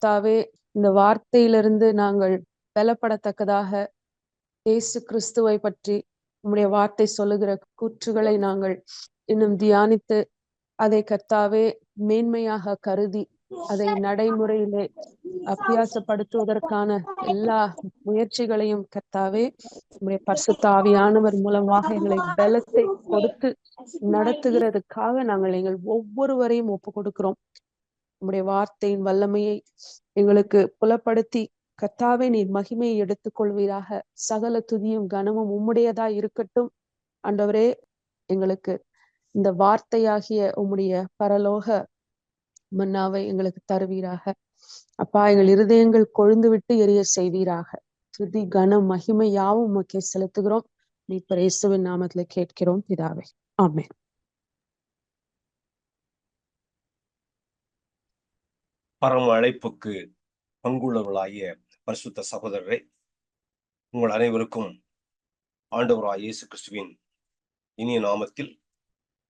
கர்த்தாவே, இந்த வார்த்தையிலிருந்து நாங்கள் பலப்படத்தக்கதாக இயேசு கிறிஸ்துவை பற்றி உம்முடைய வார்த்தை சொல்லுகிற கூற்றுகளை நாங்கள் இன்னும் தியானித்து அதை கர்த்தாவே மேன்மையாக கருதி அதை நடைமுறையிலே அபியாசப்படுத்துவதற்கான எல்லா முயற்சிகளையும் கர்த்தாவே உம்முடைய பரிசுத்த ஆவியானவர் மூலமாக எங்களை பலத்தை கொடுத்து நடத்துகிறதுக்காக நாங்கள் எங்கள் ஒவ்வொருவரையும் ஒப்பு கொடுக்கிறோம். உம்முடைய வார்த்தையின் வல்லமையை எங்களுக்கு புலப்படுத்தி கர்த்தாவே நீர் மகிமையை எடுத்துக் கொள்வீராக. சகல துதியும் கனமும் உம்முடையதா இருக்கட்டும். ஆண்டவரே, எங்களுக்கு இந்த வார்த்தையாகிய உம்முடைய பரலோக மன்னாவை எங்களுக்கு தருவீராக. அப்பா, எங்கள் இருதயங்கள் கொழுந்து விட்டு எரிய செய்வீராக. துதி கனம் மகிமை யாவும் உமக்கே செலுத்துகிறோம். மீட்பர் இயேசுவின் நாமத்துல கேட்கிறோம் பிதாவே, ஆமென். பரம அழைப்புக்கு பங்குள்ளவர்களாகிய பரிசுத்த சகோதரரை, உங்கள் அனைவருக்கும் ஆண்டவராய் இயேசு கிறிஸ்துவின் இனிய நாமத்தில்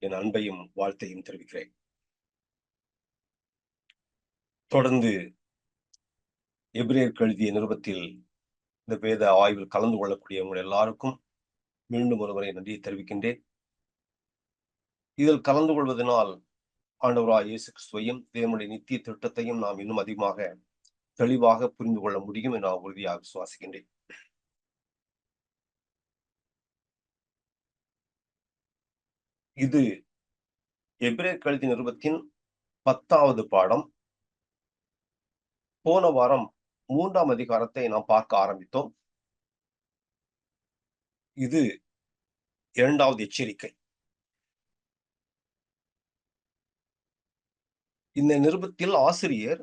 என் அன்பையும் வாழ்த்தையும் தெரிவிக்கிறேன். தொடர்ந்து எபிரேயருக்கு எழுதிய நிருபத்தில் இந்த வேத ஆய்வில் கலந்து கொள்ளக்கூடிய உங்கள் எல்லாருக்கும் மீண்டும் ஒருவரை நன்றியை தெரிவிக்கின்றேன். இதில் கலந்து கொள்வதனால் ஆண்டவராய் இயேசு கிறிஸ்துவையும் தேவனுடைய நித்திய திட்டத்தையும் நாம் இன்னும் அதிகமாக தெளிவாக புரிந்து கொள்ள முடியும் என்று நான் உறுதியாக விசுவாசிக்கின்றேன். இது எபிரேயருக்கு எழுதிய நிருபத்தின் 10வது பாடம். போன வாரம் 3ஆம் அதிகாரத்தை நாம் பார்க்க ஆரம்பித்தோம். இது 2வது எச்சரிக்கை. இந்த நிருபத்தில் ஆசிரியர்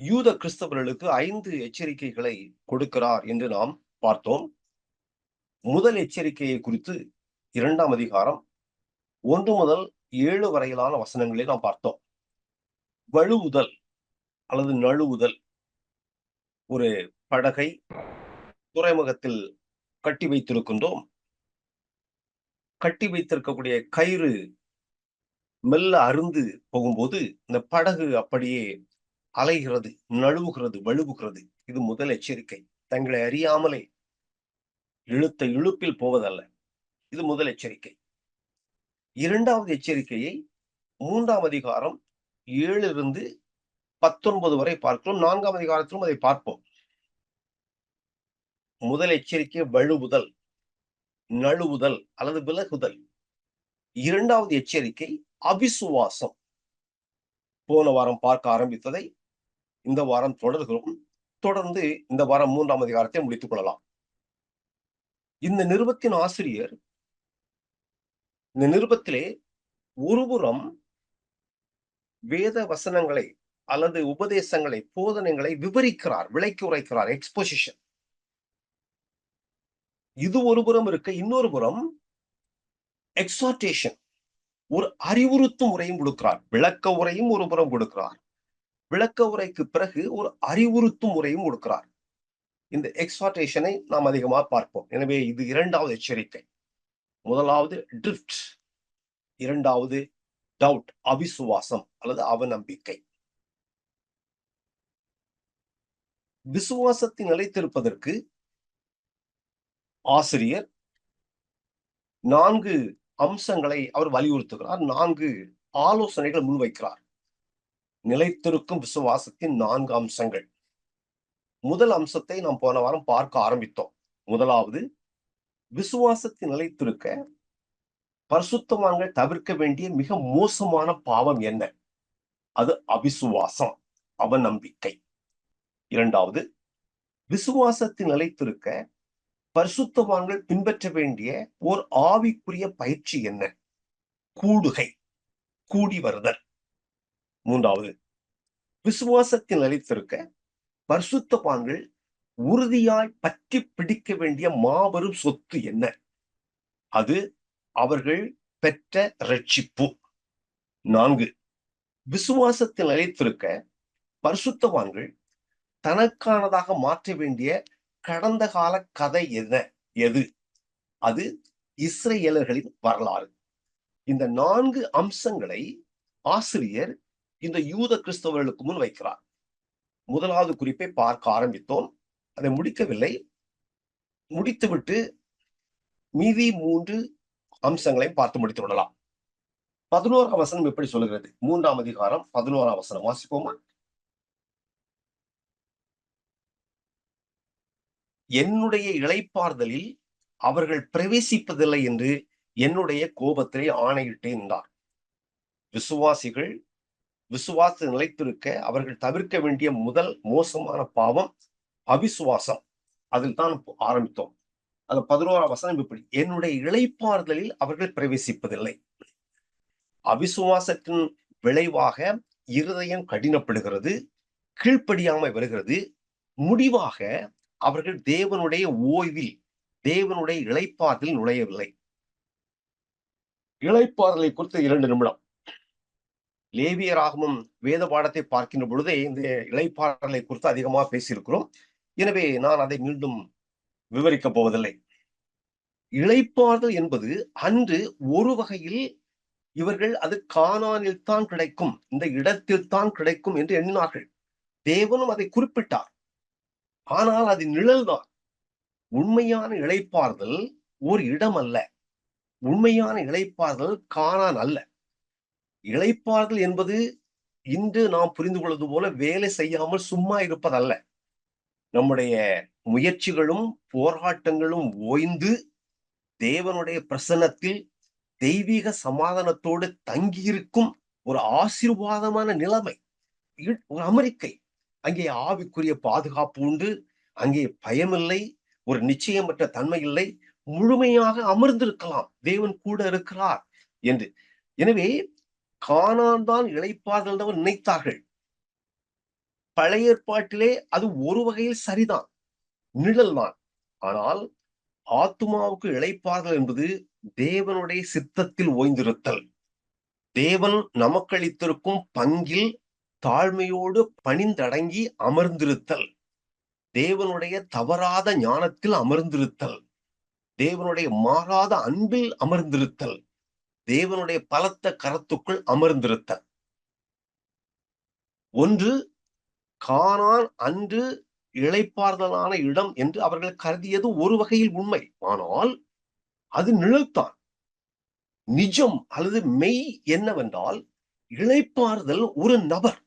யூத கிறிஸ்தவர்களுக்கு 5 எச்சரிக்கைகளை கொடுக்கிறார் என்று நாம் பார்த்தோம். முதல் எச்சரிக்கையை குறித்து 2ஆம் அதிகாரம் 1 முதல் 7 வரையிலான வசனங்களை நாம் பார்த்தோம். வழுவுதல் அல்லது நழுவுதல். ஒரு படகை துறைமுகத்தில் கட்டி வைத்திருக்கின்றோம். கட்டி வைத்திருக்கக்கூடிய கயிறு மெல்ல அருந்து போகும்போது இந்த படகு அப்படியே அலைகிறது, நழுவுகிறது, வழுவுகிறது. இது முதல் எச்சரிக்கை. தங்களை அறியாமலே இழுத்த இழுப்பில் போவதல்ல. இது முதல் எச்சரிக்கை. 2வது எச்சரிக்கையை 3ஆம் அதிகாரம் 7 19 வரை பார்க்கிறோம். 4ஆம் அதிகாரத்திலும் அதை பார்ப்போம். முதல் எச்சரிக்கை வழுவுதல், நழுவுதல் அல்லது விலகுதல். 2வது எச்சரிக்கை அவிசுவாசம். போன வாரம் பார்க்க ஆரம்பித்ததை இந்த வாரம் தொடர்கிறோம். தொடர்ந்து இந்த வாரம் 3ஆம் அதிகாரத்தை முடித்துக் கொள்ளலாம். இந்த நிருபத்தின் ஆசிரியர் இந்த நிருபத்திலே ஒருபுறம் வேத வசனங்களை அல்லது உபதேசங்களை, போதனைகளை விவரிக்கிறார், விளக்கி உரைக்கிறார், எக்ஸ்போசிஷன். இது ஒருபுறம் இருக்க, இன்னொரு புறம் எக்ஸார்டேஷன், ஒரு அறிவுறுத்தும் உரையும் கொடுக்கிறார். விளக்க உரையும் ஒரு புறம் கொடுக்கிறார். விளக்க உரைக்கு பிறகு ஒரு அறிவுறுத்தும் உரையும் கொடுக்கிறார். இந்த எக்ஸார்டேஷனை நாம் அதிகமாக பார்ப்போம். எனவே இது 2வது எச்சரிக்கை. முதலாவது ட்ரிஃப்ட், 2வது டவுட், அவிசுவாசம் அல்லது அவநம்பிக்கை. விசுவாசத்தை நிலைத்திருப்பதற்கு ஆசிரியர் 4 அம்சங்களை அவர் வலியுறுத்துகிறார். 4 ஆலோசனைகள் முன்வைக்கிறார். நிலைத்திருக்கும் விசுவாசத்தின் 4 அம்சங்கள். முதல் அம்சத்தை நாம் போன வாரம் பார்க்க ஆரம்பித்தோம். முதலாவது, விசுவாசத்தை நிலைத்திருக்க பரிசுத்தவான்கள் தவிர்க்க வேண்டிய மிக மோசமான பாவம் என்ன? அது அவிசுவாசம், அவநம்பிக்கை. 2வது, விசுவாசத்தை நிலைத்திருக்க பரிசுத்தவான்கள் பின்பற்ற வேண்டிய ஓர் ஆவிக்குரிய பயிற்சி என்ன? கூடுகை, கூடி வருதல். 3வது, விசுவாசத்தில் நிலைத்திருக்க பரிசுத்தவான்கள் உறுதியாய் பற்றி பிடிக்க வேண்டிய மாபெரும் சொத்து என்ன? அது அவர்கள் பெற்ற ரட்சிப்பு. 4, விசுவாசத்தில் நிலைத்திருக்க பரிசுத்தவான்கள் தனக்கானதாக மாற்ற வேண்டிய கடந்த கால கதை எது? அது இஸ்ரேலர்களின் வரலாறு. இந்த 4 அம்சங்களை ஆசிரியர் இந்த யூத கிறிஸ்தவர்களுக்கு முன் வைக்கிறார். முதலாவது குறிப்பை பார்க்க ஆரம்பித்தோம். அதை முடிக்கவில்லை. முடித்துவிட்டு மீதி 3 அம்சங்களை பார்த்து முடித்து விடலாம். 11ஆம் வசனம் எப்படி சொல்லுகிறது? 3ஆம் அதிகாரம் 11ஆம் வசனம் வாசிப்போமா? என்னுடைய இளைப்பாறுதலில் அவர்கள் பிரவேசிப்பதில்லை என்று என்னுடைய கோபத்திலே ஆணையிட்டேன் என்றார். விசுவாசிகள் விசுவாச நிலைத்திருக்க அவர்கள் தவிர்க்க வேண்டிய முதல் மோசமான பாவம் அவிசுவாசம். அதில் தான் ஆரம்பித்தோம். அது 11ஆம் வசனம் இப்படி, என்னுடைய இளைப்பாறுதலில் அவர்கள் பிரவேசிப்பதில்லை. அவிசுவாசத்தின் விளைவாக இருதயம் கடினப்படுகிறது, கீழ்ப்படியாமை வருகிறது. முடிவாக அவர்கள் தேவனுடைய ஓய்வில், தேவனுடைய இளைப்பாறுதலில் நுழையவில்லை. இளைப்பாறுதலை குறித்து 2 நிமிடம். லேவியராகமம் வேத பாடத்தை பார்க்கின்ற பொழுதே இந்த இளைப்பாறுதலை குறித்து அதிகமாக பேசியிருக்கிறோம். எனவே நான் அதை மீண்டும் விவரிக்கப் போவதில்லை. இளைப்பாறுதல் என்பது அன்று ஒரு வகையில் இவர்கள் அது கானானில் தான் கிடைக்கும், இந்த இடத்தில் தான் கிடைக்கும் என்று எண்ணினார்கள். தேவனும் அதை குறிப்பிட்டார். ஆனால் அது நிழல்தான். உண்மையான இளைப்பாறுதல் ஒரு இடம் அல்ல. உண்மையான இளைப்பாறுதல் கானான் அல்ல. இளைப்பாறுதல் என்பது இன்று நாம் புரிந்து கொள்வது போல வேலை செய்யாமல் சும்மா இருப்பதல்ல. நம்முடைய முயற்சிகளும் போராட்டங்களும் ஓய்ந்து தேவனுடைய பிரசன்னத்தில் தெய்வீக சமாதானத்தோடு தங்கியிருக்கும் ஒரு ஆசீர்வாதமான நிலைமை, ஒரு அமெரிக்கை. அங்கே ஆவிக்குரிய பாதுகாப்பு உண்டு, அங்கே பயமில்லை, ஒரு நிச்சயமற்ற தன்மை இல்லை, முழுமையாக அமர்ந்திருக்கலாம், தேவன் கூட இருக்கிறார் என்று. எனவே கானான் தான் இளைப்பாறுதல் நினைத்தார்கள். பழைய ஏற்பாட்டிலே அது ஒரு வகையில் சரிதான், நிழல் தான். ஆனால் ஆத்துமாவுக்கு இளைப்பாறுதல் என்பது தேவனுடைய சித்தத்தில் ஓய்ந்திருத்தல், தேவன் நமக்கு அளித்திருக்கும் பங்கில் தாழ்மையோடு பணிந்தடங்கி அமர்ந்திருத்தல், தேவனுடைய தவறாத ஞானத்தில் அமர்ந்திருத்தல், தேவனுடைய மாறாத அன்பில் அமர்ந்திருத்தல், தேவனுடைய பலத்த கரத்துக்குள் அமர்ந்திருத்தல். ஒன்று கானான் அன்று இளைப்பாறுதலான இடம் என்று அவர்கள் கருதியது ஒரு வகையில் உண்மை. ஆனால் அது நிழல்தான். நிஜம் அல்லது மெய் என்னவென்றால், இளைப்பாறுதல் ஒரு நபர்.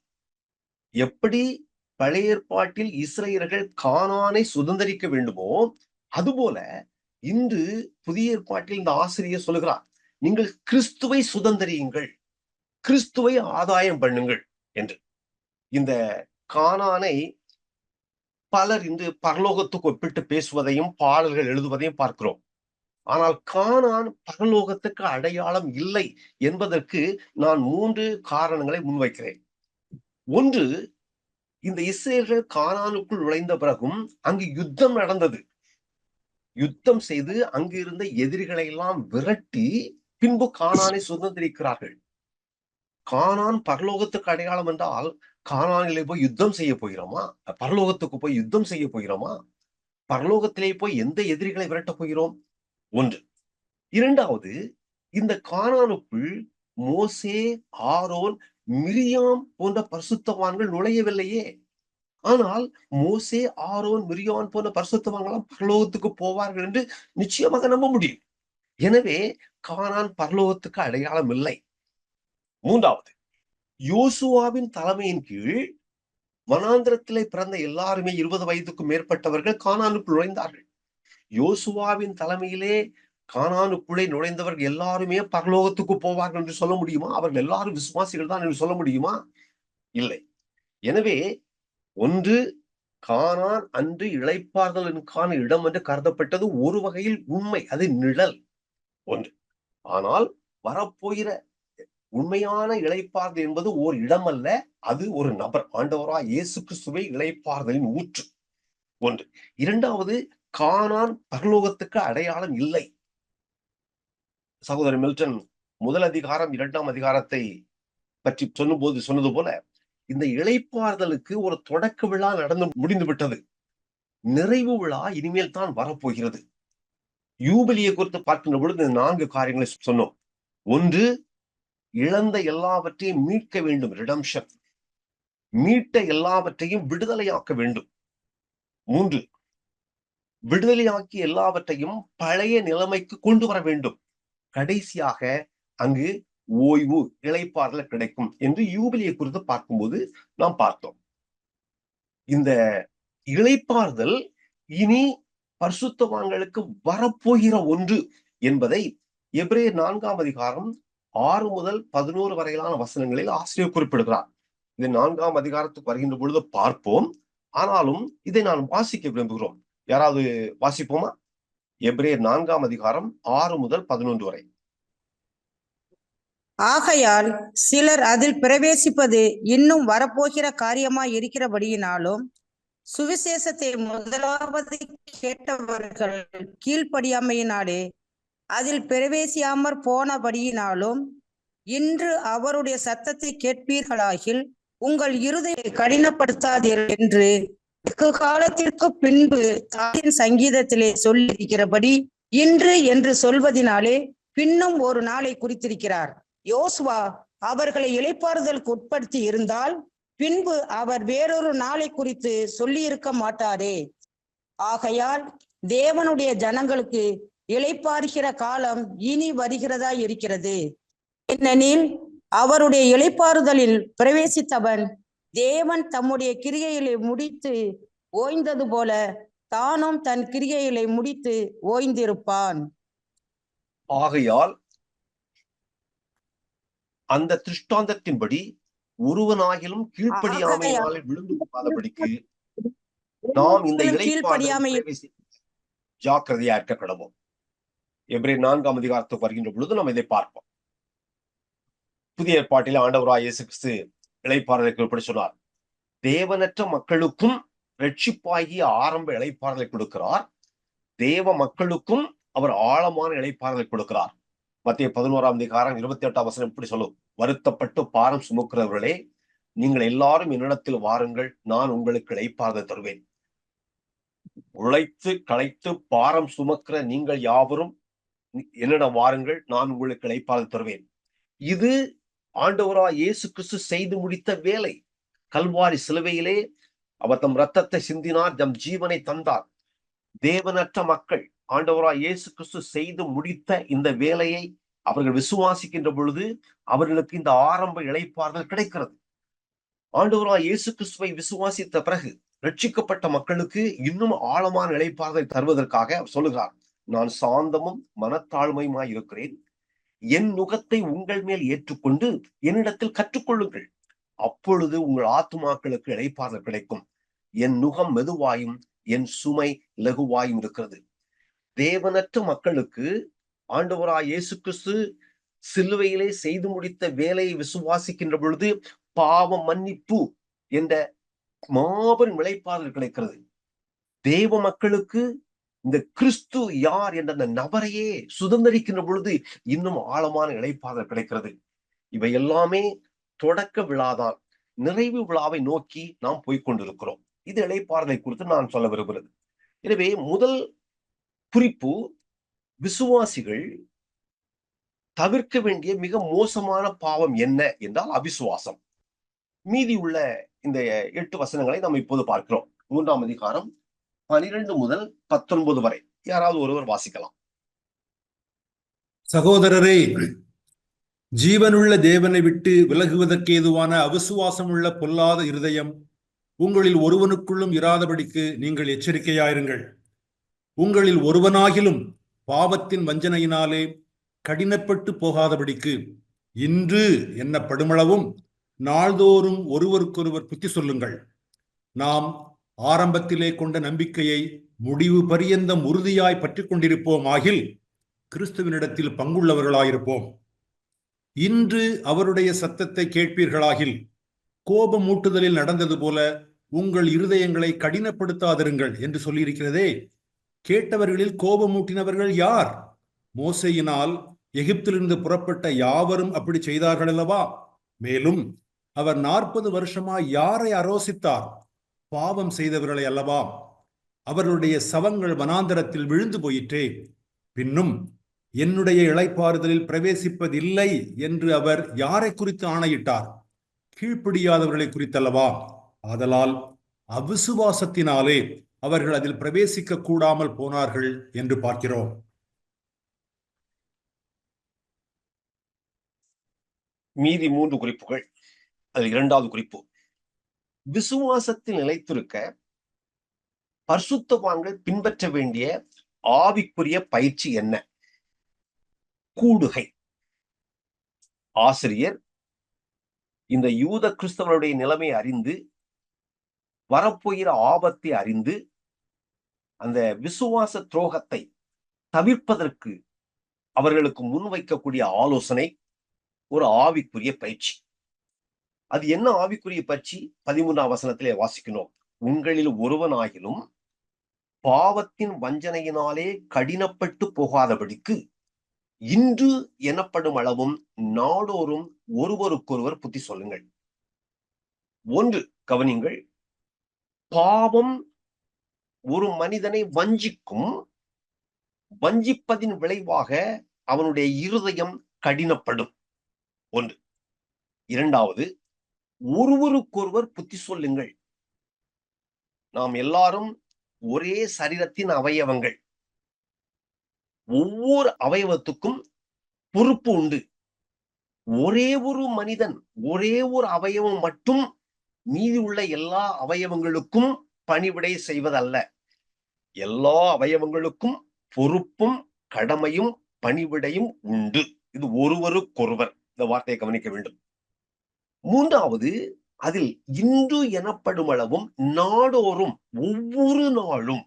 எப்படி பழைய ஏற்பாட்டில் இஸ்ரேலர்கள் கானானை சுதந்திரிக்க வேண்டுமோ, அதுபோல இன்று புதிய ஏற்பாட்டில் இந்த ஆசிரியர் சொல்லுகிறார், நீங்கள் கிறிஸ்துவை சுதந்திரியுங்கள், கிறிஸ்துவை ஆதாயம் பண்ணுங்கள் என்று. இந்த கானானை பலர் இன்று பரலோகத்துக்கு ஒப்பிட்டு பேசுவதையும் பாடல்கள் எழுதுவதையும் பார்க்கிறோம். ஆனால் கானான் பரலோகத்துக்கு அடையாளம் இல்லை என்பதற்கு நான் 3 காரணங்களை முன்வைக்கிறேன். ஒன்று, இந்த இஸ்ரேலர்கள் கானானுக்குள் நுழைந்த பிறகும் அங்கு யுத்தம் நடந்தது. யுத்தம் செய்து அங்கு இருந்த எதிரிகளை எல்லாம் விரட்டி பின்பு கானானை சுதந்திரிக்கிறார்கள். கானான் பரலோகத்துக்கு அடையாளம் என்றால் கானானிலே போய் யுத்தம் செய்ய போகிறோமா? பரலோகத்துக்கு போய் யுத்தம் செய்ய போகிறோமா? பரலோகத்திலே போய் எந்த எதிரிகளை விரட்ட போகிறோம்? ஒன்று. இரண்டாவது, இந்த கானானுக்குள் மோசே, ஆரோன், மிரியாம் போன்ற பரிசுத்தவான்கள் நுழையவில்லையே. ஆனால் மோசே, ஆரோன், மிரியாம் போன்ற பரிசுத்தவான்கள் பரலோகத்துக்கு போவார்கள் என்று நிச்சயமாக நம்ப முடியும். எனவே கானான் பரலோகத்துக்கு அடையாளம் இல்லை. மூன்றாவது, யோசுவாவின் தலைமையின் கீழ் வனாந்திரத்திலே பிறந்த எல்லாருமே 20 வயதுக்கும் மேற்பட்டவர்கள் கானானுக்குள் நுழைந்தார்கள். யோசுவாவின் தலைமையிலே கானானுக்குள்ளே நுழைந்தவர்கள் எல்லாருமே பரலோகத்துக்கு போவார்கள் என்று சொல்ல முடியுமா? அவர்கள் எல்லாரும் விசுவாசிகள் தான் என்று சொல்ல முடியுமா? இல்லை. எனவே ஒன்று, கானான் அன்று இளைப்பாறுதலுக்கான இடம் என்று கருதப்பட்டது ஒரு வகையில் உண்மை, அது நிழல் ஒன்று. ஆனால் வரப்போகிற உண்மையான இளைப்பாறுதல் என்பது ஓர் இடம் அல்ல, அது ஒரு நபர், ஆண்டவராய் இயேசு கிறிஸ்துவே இளைப்பாறுதலின் ஊற்று ஒன்று. இரண்டாவது, கானான் பரலோகத்துக்கு அடையாளம் இல்லை. சகோதரர் மில்டன் முதல் அதிகாரம் 2ஆம் அதிகாரத்தை பற்றி சொன்னது போல, இந்த இளைப்பாறுதலுக்கு ஒரு தொடக்க விழா நடந்து முடிந்து விட்டது. நிறைவு விழா இனிமேல் தான் வரப்போகிறது. யூபிலியை குறித்து பார்க்கின்ற பொழுது 4 காரியங்களை சொன்னோம். ஒன்று, இழந்த எல்லாவற்றையும் மீட்க வேண்டும், ரிடம்ஷன். மீட்ட எல்லாவற்றையும் விடுதலையாக்க வேண்டும். 3, விடுதலையாக்கி எல்லாவற்றையும் பழைய நிலைமைக்கு கொண்டு வர வேண்டும். கடைசியாக அங்கு ஓய்வு, இளைப்பாறுதல் கிடைக்கும் என்று யூபிலியை குறித்து பார்க்கும்போது நாம் பார்த்தோம். இந்த இளைப்பாறுதல் இனி பரிசுத்தவான்களுக்கு வரப்போகிற ஒன்று என்பதை எபிரேயர் 4ஆம் அதிகாரம் 6 முதல் 11 வரையிலான வசனங்களில் ஆசிரியர் குறிப்பிடுகிறார். இது 4ஆம் அதிகாரத்துக்கு வருகின்ற பொழுது பார்ப்போம். ஆனாலும் இதை நான் வாசிக்க விரும்புகிறோம். யாராவது வாசிப்போமா? எபிரேயர் 4ஆம் அதிகாரம் 6 முதல் 11 வரை. ஆகையால் சிலர் அதில் பிரவேசிப்பது இன்னும் வரப்போகிற காரியமாய் இருக்கிறபடியினாலும், சுவிசேஷத்தை முதலாவது கேட்டவர்கள் கீழ்ப்படியாமையினாலே அதில் பிரவேசியாமற் போனபடியினாலும், இன்று அவருடைய சத்தத்தை கேட்பீர்களாகில் உங்கள் இருதயத்தை கடினப்படுத்தாதீர்கள் என்று வெகு காலத்திற்கு பின்பு தாயின் சங்கீதத்திலே சொல்லியிருக்கிறபடி இன்று என்று சொல்வதினாலே பின்னும் ஒரு நாளை குறித்திருக்கிறார். யோசுவா அவர்களை இளைப்பாறுதலுக்கு உட்படுத்தி இருந்தால் பின்பு அவர் வேறொரு நாளை குறித்து சொல்லி இருக்க மாட்டாரே. ஆகையால் தேவனுடைய ஜனங்களுக்கு இளைப்பாறுகிற காலம் இனி வருகிறதா இருக்கிறது. ஏனெனில் அவருடைய இளைப்பாறுதலில் பிரவேசித்தவன் தேவன் தம்முடைய கிரியைகளை முடித்து ஓய்ந்தது போல தானும் தன் கிரியைகளை முடித்து ஓய்ந்திருப்பான். ஆகையால் அந்த திருஷ்டாந்தத்தின்படி ஒருவனாகிலும் கீழ்ப்படியாமையினாலே விழுந்து போகாதபடிக்கு நாம் இந்த இளைப்பாறுதலை ஜாக்கிரதையா இருக்க கடவோம். எபிரேயர் 4ஆம் அதிகாரத்துக்கு வருகின்ற பொழுது நாம் இதை பார்ப்போம். புதிய ஏற்பாட்டில் ஆண்டவராய் இயேசு கிறிஸ்து இளைப்பாறுதலை எப்படி சொன்னார்? தேவனற்ற மக்களுக்கும் ரட்சிப்பாகிய ஆரம்ப இளைப்பாறுதலை கொடுக்கிறார். தேவ மக்களுக்கும் அவர் ஆழமான இளைப்பாறுதலை கொடுக்கிறார். மத்திய 11ஆம் அதிகாரம் 28ஆம் வசனம் இப்படி சொல்லும்: வருத்தப்பட்டு பாரம் சுமக்கிறவர்களே, நீங்கள் எல்லாரும் என்னிடத்தில் வாருங்கள், நான் உங்களுக்கு இளைப்பாறுதல் தருவேன். உழைத்து களைத்து பாரம் சுமக்கிற நீங்கள் யாவரும் என்னிடம் வாருங்கள், நான் உங்களுக்கு இளைப்பாறுதல் தருவேன். இது ஆண்டவராய் இயேசு கிறிஸ்து செய்து முடித்த வேலை. கல்வாரி சிலுவையிலே அவர் தம் இரத்தத்தை சிந்தினார், தம் ஜீவனை தந்தார். தேவனற்ற மக்கள் ஆண்டவராய் இயேசு கிறிஸ்து செய்து முடித்த இந்த வேலையை அவர்கள் விசுவாசிக்கின்ற பொழுது அவர்களுக்கு இந்த ஆரம்ப இளைப்பாறுதல் கிடைக்கிறது. ஆண்டவராய் இயேசு கிறிஸ்துவை விசுவாசித்த பிறகு ரட்சிக்கப்பட்ட மக்களுக்கு இன்னும் ஆழமான இளைப்பாறுதலை தருவதற்காக அவர் சொல்லுகிறார்: நான் சாந்தமும் மனத்தாழ்மையுமாய் இருக்கிறேன், என் நுகத்தை உங்கள் மேல் ஏற்றுக்கொண்டு என்னிடத்தில் கற்றுக்கொள்ளுங்கள், அப்பொழுது உங்கள் ஆத்துமாக்களுக்கு இளைப்பாறுதல் கிடைக்கும். என் நுகம் மெதுவாயும் என் சுமை லகுவாயும் இருக்கிறது. தேவனற்ற மக்களுக்கு ஆண்டவராய் இயேசு கிறிஸ்து சிலுவையிலே செய்து முடித்த வேலையை விசுவாசிக்கின்ற பொழுது பாவ மன்னிப்பு என்ற மாபெரும் இளைப்பாறுதல் கிடைக்கிறது. தேவ மக்களுக்கு இந்த கிறிஸ்து யார் என்ற அந்த நபரையே சுதந்திரிக்கின்ற பொழுது இன்னும் ஆழமான இளைப்பாறுதல் கிடைக்கிறது. இவை எல்லாமே தொடக்க விழாதான். நிறைவு விழாவை நோக்கி நாம் போய்கொண்டிருக்கிறோம். இது இளைப்பாறுதலை குறித்து நான் சொல்ல விரும்புகிறது. எனவே முதல் குறிப்பு, விசுவாசிகள் தவிர்க்க வேண்டிய மிக மோசமான பாவம் என்ன என்றால் அவிசுவாசம். மீதி உள்ள இந்த 8 வசனங்களை நாம் இப்போது பார்க்கிறோம். 3ஆம் அதிகாரம் 12 முதல் 19 வரை யாராவது ஒருவர் வாசிக்கலாம். சகோதரரே, ஜீவனுள்ள தேவனை விட்டு விலகுவதற்கு ஏதுவான அவிசுவாசம் உள்ள பொல்லாத இருதயம் உங்களில் ஒருவனுக்குள்ளும் இராதபடிக்கு நீங்கள் எச்சரிக்கையாயிருங்கள். உங்களில் ஒருவனாகிலும் பாவத்தின் வஞ்சனையினாலே கடினப்பட்டு போகாதபடிக்கு இன்று என்னப்படுமளவும் நாள்தோறும் ஒருவருக்கொருவர் புத்தி சொல்லுங்கள். நாம் ஆரம்பத்திலே கொண்ட நம்பிக்கையை முடிவு பரியந்தம் உறுதியாய் பற்றி கொண்டிருப்போம் ஆகில் கிறிஸ்துவனிடத்தில் பங்குள்ளவர்களாயிருப்போம். இன்று அவருடைய சத்தத்தை கேட்பீர்களாகில் கோபமூட்டுதலில் நடந்தது போல உங்கள் இருதயங்களை கடினப்படுத்தாதிருங்கள் என்று சொல்லியிருக்கிறதே. கேட்டவர்களில் கோபமூட்டினவர்கள் யார்? மோசேயினால் எகிப்திலிருந்து புறப்பட்ட யாவரும் அப்படி செய்தார்கள் அல்லவா? மேலும் அவர் 40 வருஷமாய் யாரை அரோசித்தார்? பாவம் செய்தவர்களை அல்லவா? அவர்களுடைய சவங்கள் வனாந்தரத்தில் விழுந்து போயிற்றே. பின்னும் என்னுடைய இளைப்பாறுதலில் பிரவேசிப்பதில்லை என்று அவர் யாரை குறித்து ஆணையிட்டார்? கீழ்ப்படியாதவர்களை குறித்தல்லவா? ஆதலால் அவிசுவாசத்தினாலே அவர்கள் அதில் பிரவேசிக்க கூடாமல் போனார்கள் என்று பார்க்கிறோம். மீதி 3 குறிப்புகள். அதில் 2வது குறிப்பு, விசுவாசத்தில் நிலைத்திருக்க பரிசுத்தவான்கள் பின்பற்ற வேண்டிய ஆவிக்குரிய பயிற்சி என்ன? கூடுகை. ஆசிரியர் இந்த யூத கிறிஸ்தவருடைய நிலைமை அறிந்து, வரப்போகிற ஆபத்தை அறிந்து, அந்த விசுவாச துரோகத்தை தவிர்ப்பதற்கு அவர்களுக்கு முன்வைக்கக்கூடிய ஆலோசனை ஒரு ஆவிக்குரிய பயிற்சி. அது என்ன ஆவிக்குரிய பயிற்சி? 13ஆம் வசனத்திலே வாசிக்கணும். உங்களில் ஒருவனாகிலும் பாவத்தின் வஞ்சனையினாலே கடினப்பட்டு போகாதபடிக்கு இன்று எனப்படும் அளவும் நாடோறும் ஒருவருக்கொருவர் புத்தி சொல்லுங்கள். 1, கவனிங்கள். பாவம் ஒரு மனிதனை வஞ்சிக்கும். வஞ்சிப்பதின் விளைவாக அவனுடைய இருதயம் கடினப்படும். 1. 2வது, ஒருவருக்கொருவர் புத்தி சொல்லுங்கள். நாம் எல்லாரும் ஒரே சரீரத்தின் அவயவங்கள். ஒவ்வொரு அவயவத்துக்கும் பொறுப்பு உண்டு. ஒரே ஒரு மனிதன், ஒரே ஒரு அவயவம் மட்டும் மீதி உள்ள எல்லா அவயவங்களுக்கும் பணிவிடை செய்வதல்ல. எல்லா அவயவங்களுக்கும் பொறுப்பும் கடமையும் பணிவிடையும் உண்டு. இது ஒருவருக்கொருவர். இந்த வார்த்தையை கவனிக்க வேண்டும். 3வது, அதில் இன்று எனப்படும் அளவும் நாடோறும், ஒவ்வொரு நாளும்.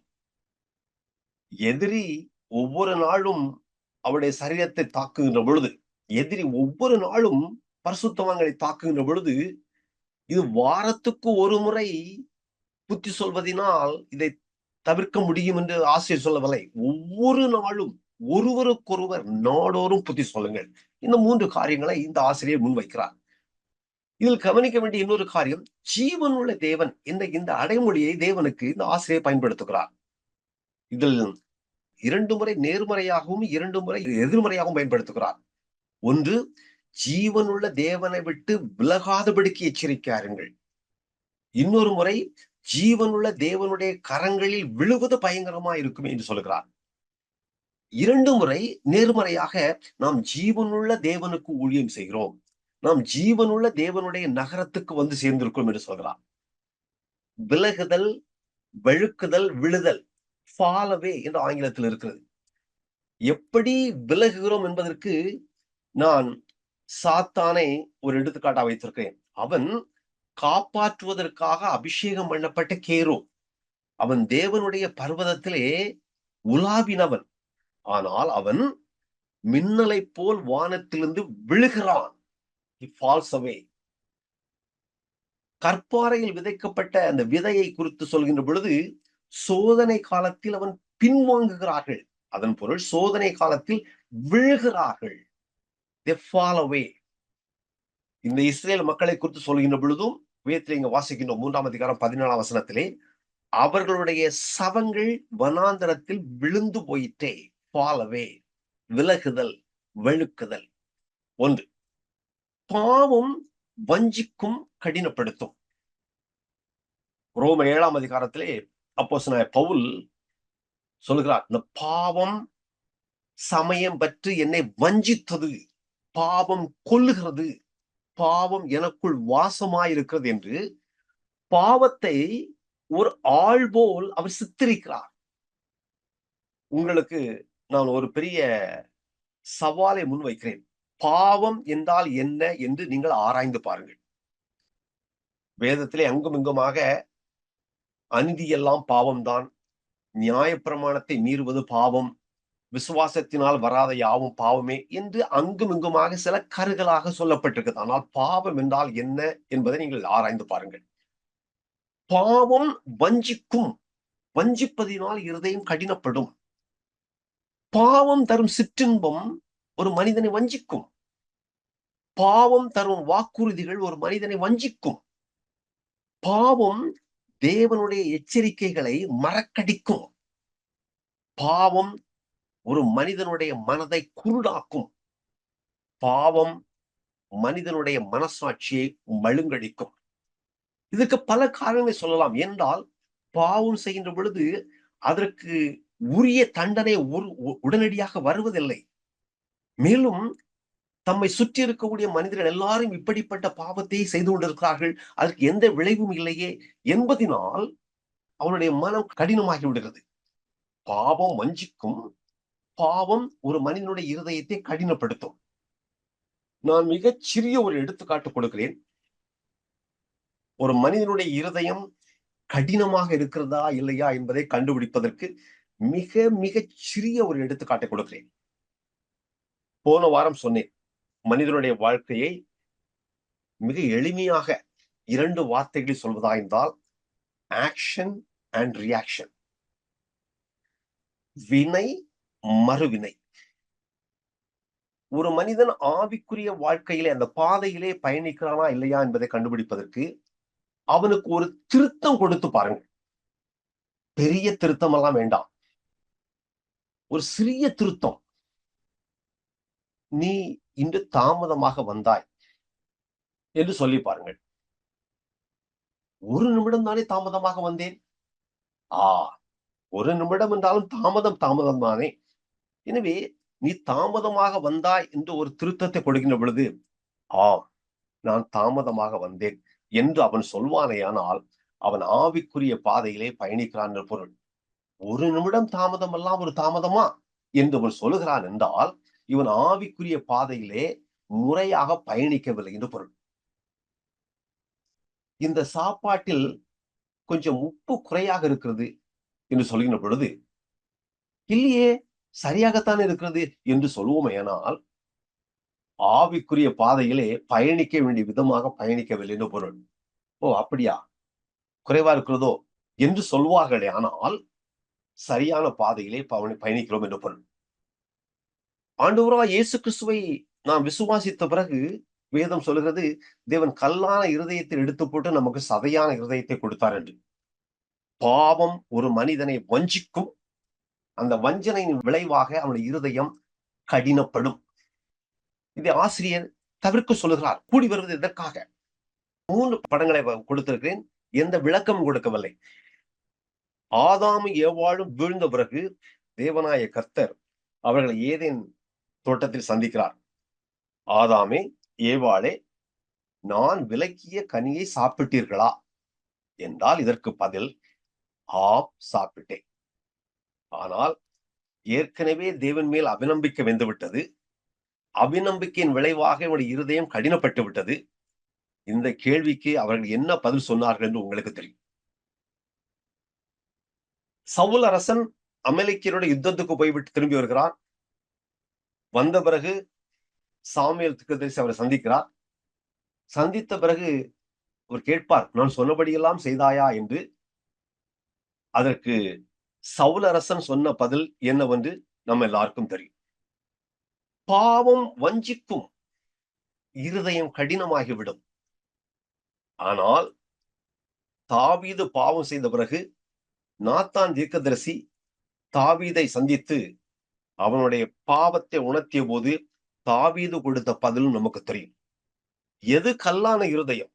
எதிரி ஒவ்வொரு நாளும் அவருடைய சரீரத்தை தாக்குகின்ற பொழுது, எதிரி ஒவ்வொரு நாளும் பரிசுத்தவான்களை தாக்குகின்ற பொழுது, இது வாரத்துக்கு ஒரு முறை புத்தி சொல்வதனால் இதை தவிர்க்க முடியும் என்று ஆசிரியர் சொல்லவில்லை. ஒவ்வொரு நாளும் ஒருவருக்கொருவர் நாடோறும் புத்தி சொல்லுங்கள். இந்த 3 காரியங்களை இந்த ஆசிரியர் முன்வைக்கிறார். இதில் கவனிக்க வேண்டிய இன்னொரு காரியம், ஜீவனுள்ள தேவன் என்ற இந்த அடைமொழியை தேவனுக்கு இந்த ஆசிரியர் பயன்படுத்துகிறார். இதில் 2 முறை நேர்மறையாகவும் 2 முறை எதிர்மறையாகவும் பயன்படுத்துகிறார். 1, ஜீவனுள்ள தேவனை விட்டு விலகாதபடிக்கு எச்சரிக்கையாருங்கள். இன்னொரு முறை, ஜீவனுள்ள தேவனுடைய கரங்களில் விழுவது பயங்கரமா இருக்குமே என்று சொல்கிறார். 2 முறை நேர்மறையாக, நாம் ஜீவனுள்ள தேவனுக்கு ஊழியம் செய்கிறோம், நாம் ஜீவனுள்ள தேவனுடைய நகரத்துக்கு வந்து சேர்ந்திருக்கிறோம் என்று சொல்கிறார். விலகுதல், வழுக்குதல், விழுதல், fall away என்று ஆங்கிலத்தில் இருக்கிறது. எப்படி விலகுகிறோம் என்பதற்கு நான் சாத்தானை ஒரு எடுத்துக்காட்டா வைத்திருக்கிறேன். அவன் காப்பாற்றுவதற்காக அபிஷேகம் பண்ணப்பட்ட கேரு. அவன் தேவனுடைய பர்வதத்திலே உலாவினவன். ஆனால் அவன் மின்னலை போல் வானத்திலிருந்து விழுகிறான். He falls away. கற்பாறையில் விதைக்கப்பட்ட அந்த விதையை குறித்து சொல்கின்ற பொழுது, சோதனை காலத்தில் அவன் பின்வாங்குகிறார்கள். அதன் பொருள் சோதனை காலத்தில் விழுகிறார்கள். They fall away. இந்த இஸ்ரேல் மக்களை குறித்து சொல்கின்ற பொழுதும் வேதத்திலே இங்க வாசிக்கின்றோம். 3ஆம் அதிகாரம் 14ஆம் வசனத்திலே, அவர்களுடைய சவங்கள் வனாந்தரத்தில் விழுந்து போயிட்டே. fall away, விலகுதல், வழுக்குதல். 1, பாவம் வஞ்சிக்கும், கடினப்படுத்தும். ரோமர் 7ஆம் அதிகாரத்திலே அப்போஸ்தலனாகிய பவுல் சொல்கிறார், இந்த பாவம் சமயம் பற்றி என்னை வஞ்சித்தது, பாவம் கொல்லுகிறது, பாவம் எனக்குள் வாசமாயிருக்கிறது என்று பாவத்தை ஒரு ஆள் போல் அவர் சித்தரிக்கிறார். உங்களுக்கு நான் ஒரு பெரிய சவாலை முன்வைக்கிறேன். பாவம் என்றால் என்ன என்று நீங்கள் ஆராய்ந்து பாருங்கள். வேதத்திலே அங்கும் இங்குமாக அநீதியெல்லாம் பாவம்தான், நியாயப்பிரமாணத்தை மீறுவது பாவம், விசுவாசத்தினால் வராத யாவும் பாவமே என்று அங்கும் இங்குமாக சில கருகளாக சொல்லப்பட்டிருக்கிறது. ஆனால் பாவம் என்றால் என்ன என்பதை நீங்கள் ஆராய்ந்து பாருங்கள். பாவம் வஞ்சிக்கும், வஞ்சிப்பதினால் இருதயம் கடினப்படும். பாவம் தரும் சிற்றின்பம் ஒரு மனிதனை வஞ்சிக்கும். பாவம் தரும் வாக்குறுதிகள் ஒரு மனிதனை வஞ்சிக்கும். பாவம் தேவனுடைய எச்சரிக்கைகளை மறக்கடிக்கும். பாவம் ஒரு மனிதனுடைய மனதை குருடாக்கும். பாவம் மனிதனுடைய மனசாட்சியை மழுங்கடிக்கும். இதுக்கு பல காரணங்களை சொல்லலாம். என்றால் பாவம் செய்கின்ற பொழுது அதற்கு உரிய தண்டனை உடனடியாக வருவதில்லை. மேலும் தம்மை சுற்றி இருக்கக்கூடிய மனிதர்கள் எல்லாரும் இப்படிப்பட்ட பாவத்தை செய்து கொண்டிருக்கிறார்கள், அதற்கு எந்த விளைவும் இல்லையே என்பதினால் அவனுடைய மனம் கடினமாகி விடுகிறது. பாவம் வஞ்சிக்கும். பாவம் ஒரு மனிதனுடைய இருதயத்தை கடினப்படுத்தும். நான் மிகச் சிறிய ஒரு எடுத்துக்காட்டு கொடுக்கிறேன். ஒரு மனிதனுடைய இருதயம் கடினமாக இருக்கிறதா இல்லையா என்பதை கண்டுபிடிப்பதற்கு மிக மிகச் சிறிய ஒரு எடுத்துக்காட்டை கொடுக்கிறேன். போன வாரம் சொன்னேன், மனிதனுடைய வாழ்க்கையை மிக எளிமையாக 2 வார்த்தைகளில் சொல்வதா இருந்தால் ஆக்ஷன் அண்ட் ரியாக்ஷன், வினை மறுவினை. ஒரு மனிதன் ஆவிக்குரிய வாழ்க்கையிலே அந்த பாதையிலே பயணிக்கிறானா இல்லையா என்பதை கண்டுபிடிப்பதற்கு அவனுக்கு ஒரு திருத்தம் கொடுத்து பாருங்க. பெரிய திருத்தம் எல்லாம் வேண்டாம், ஒரு சிறிய திருத்தம். நீ இன்று தாமதமாக வந்தாய் என்று சொல்லி பாருங்கள். 1 நிமிடம் தானே தாமதமாக வந்தேன். 1 நிமிடம் என்றாலும் தாமதம் தானே. எனவே நீ தாமதமாக வந்தாய் என்று ஒரு திருத்தத்தை கொடுக்கின்ற பொழுது, நான் தாமதமாக வந்தேன் என்று அவன் சொல்வானேயானால் அவன் ஆவிக்குரிய பாதையிலே பயணிக்கிறான் என்று பொருள். 1 நிமிடம் தாமதம் எல்லாம் ஒரு தாமதமா என்று அவன் சொல்லுகிறான் என்றால் இவன் ஆவிக்குரிய பாதையிலே முறையாக பயணிக்கவில்லை என்று பொருள். இந்த சாப்பாட்டில் கொஞ்சம் உப்பு குறையாக இருக்கிறது என்று சொல்கின்ற பொழுது, இல்லையே சரியாகத்தான் இருக்கிறது என்று சொல்லுவோமேயானால் ஆவிக்குரிய பாதையிலே பயணிக்க வேண்டிய விதமாக பயணிக்கவில்லை என்று பொருள். அப்படியா, குறைவா இருக்கிறதோ என்று சொல்வார்களே, ஆனால் சரியான பாதையிலே பயணிக்கிறோம் என்று பொருள். ஆண்டவராகிய இயேசு கிறிஸ்துவை நாம் விசுவாசித்த பிறகு வேதம் சொல்லுகிறது, தேவன் கல்லான இருதயத்தை எடுத்து போட்டு நமக்கு சதையான இருதயத்தை கொடுத்தார் என்று. பாவம் ஒரு மனிதனை வஞ்சிக்கும். அந்த வஞ்சனையின் விளைவாக அவனுடைய இருதயம் கடினப்படும். இதை ஆசிரியர் தவிர்க்க சொல்லுகிறார். கூடி வருவது எதற்காக? 3 படங்களை கொடுத்திருக்கிறேன், எந்த விளக்கம் கொடுக்கவில்லை. ஆதாமும் ஏவாளும் வீழ்ந்த பிறகு தேவனாய கர்த்தர் அவர்களை ஏதேன் தோட்டத்தில் சந்திக்கிறார். ஆதாமே, ஏவாளே, நான் விலக்கிய கனியை சாப்பிட்டீர்களா என்றால் இதற்கு பதில் ஆம், சாப்பிட்டேன். ஆனால் ஏற்கனவே தேவன் மேல் அவிநம்பிக்கை வந்துவிட்டது. அவிநம்பிக்கையின் விளைவாக என்னுடைய இருதயம் கடினப்பட்டு விட்டது. இந்த கேள்விக்கு அவர்கள் என்ன பதில் சொன்னார்கள் என்று உங்களுக்கு தெரியும். சவுல் அரசன் அமலேக்கியருடைய யுத்தத்துக்கு போய்விட்டு திரும்பி வருகிறார். வந்த பிறகு சாமுவேல் தீர்க்கதரிசி அவரை சந்திக்கிறார். சந்தித்த பிறகு அவர் கேட்பார், நான் சொன்னபடியெல்லாம் செய்தாயா என்று. அதற்கு சவுல் அரசன் சொன்ன பதில் என்னவென்று நம்ம எல்லாருக்கும் தெரியும். பாவம் வஞ்சிக்கும், இருதயம் கடினமாகிவிடும். ஆனால் தாவீது பாவம் செய்த பிறகு நாத்தான் தீர்க்கதரிசி தாவீதை சந்தித்து அவனுடைய பாவத்தை உணர்த்திய போது தாவீது கொடுத்த பதிலும் நமக்கு தெரியும். எது கல்லான இருதயம்,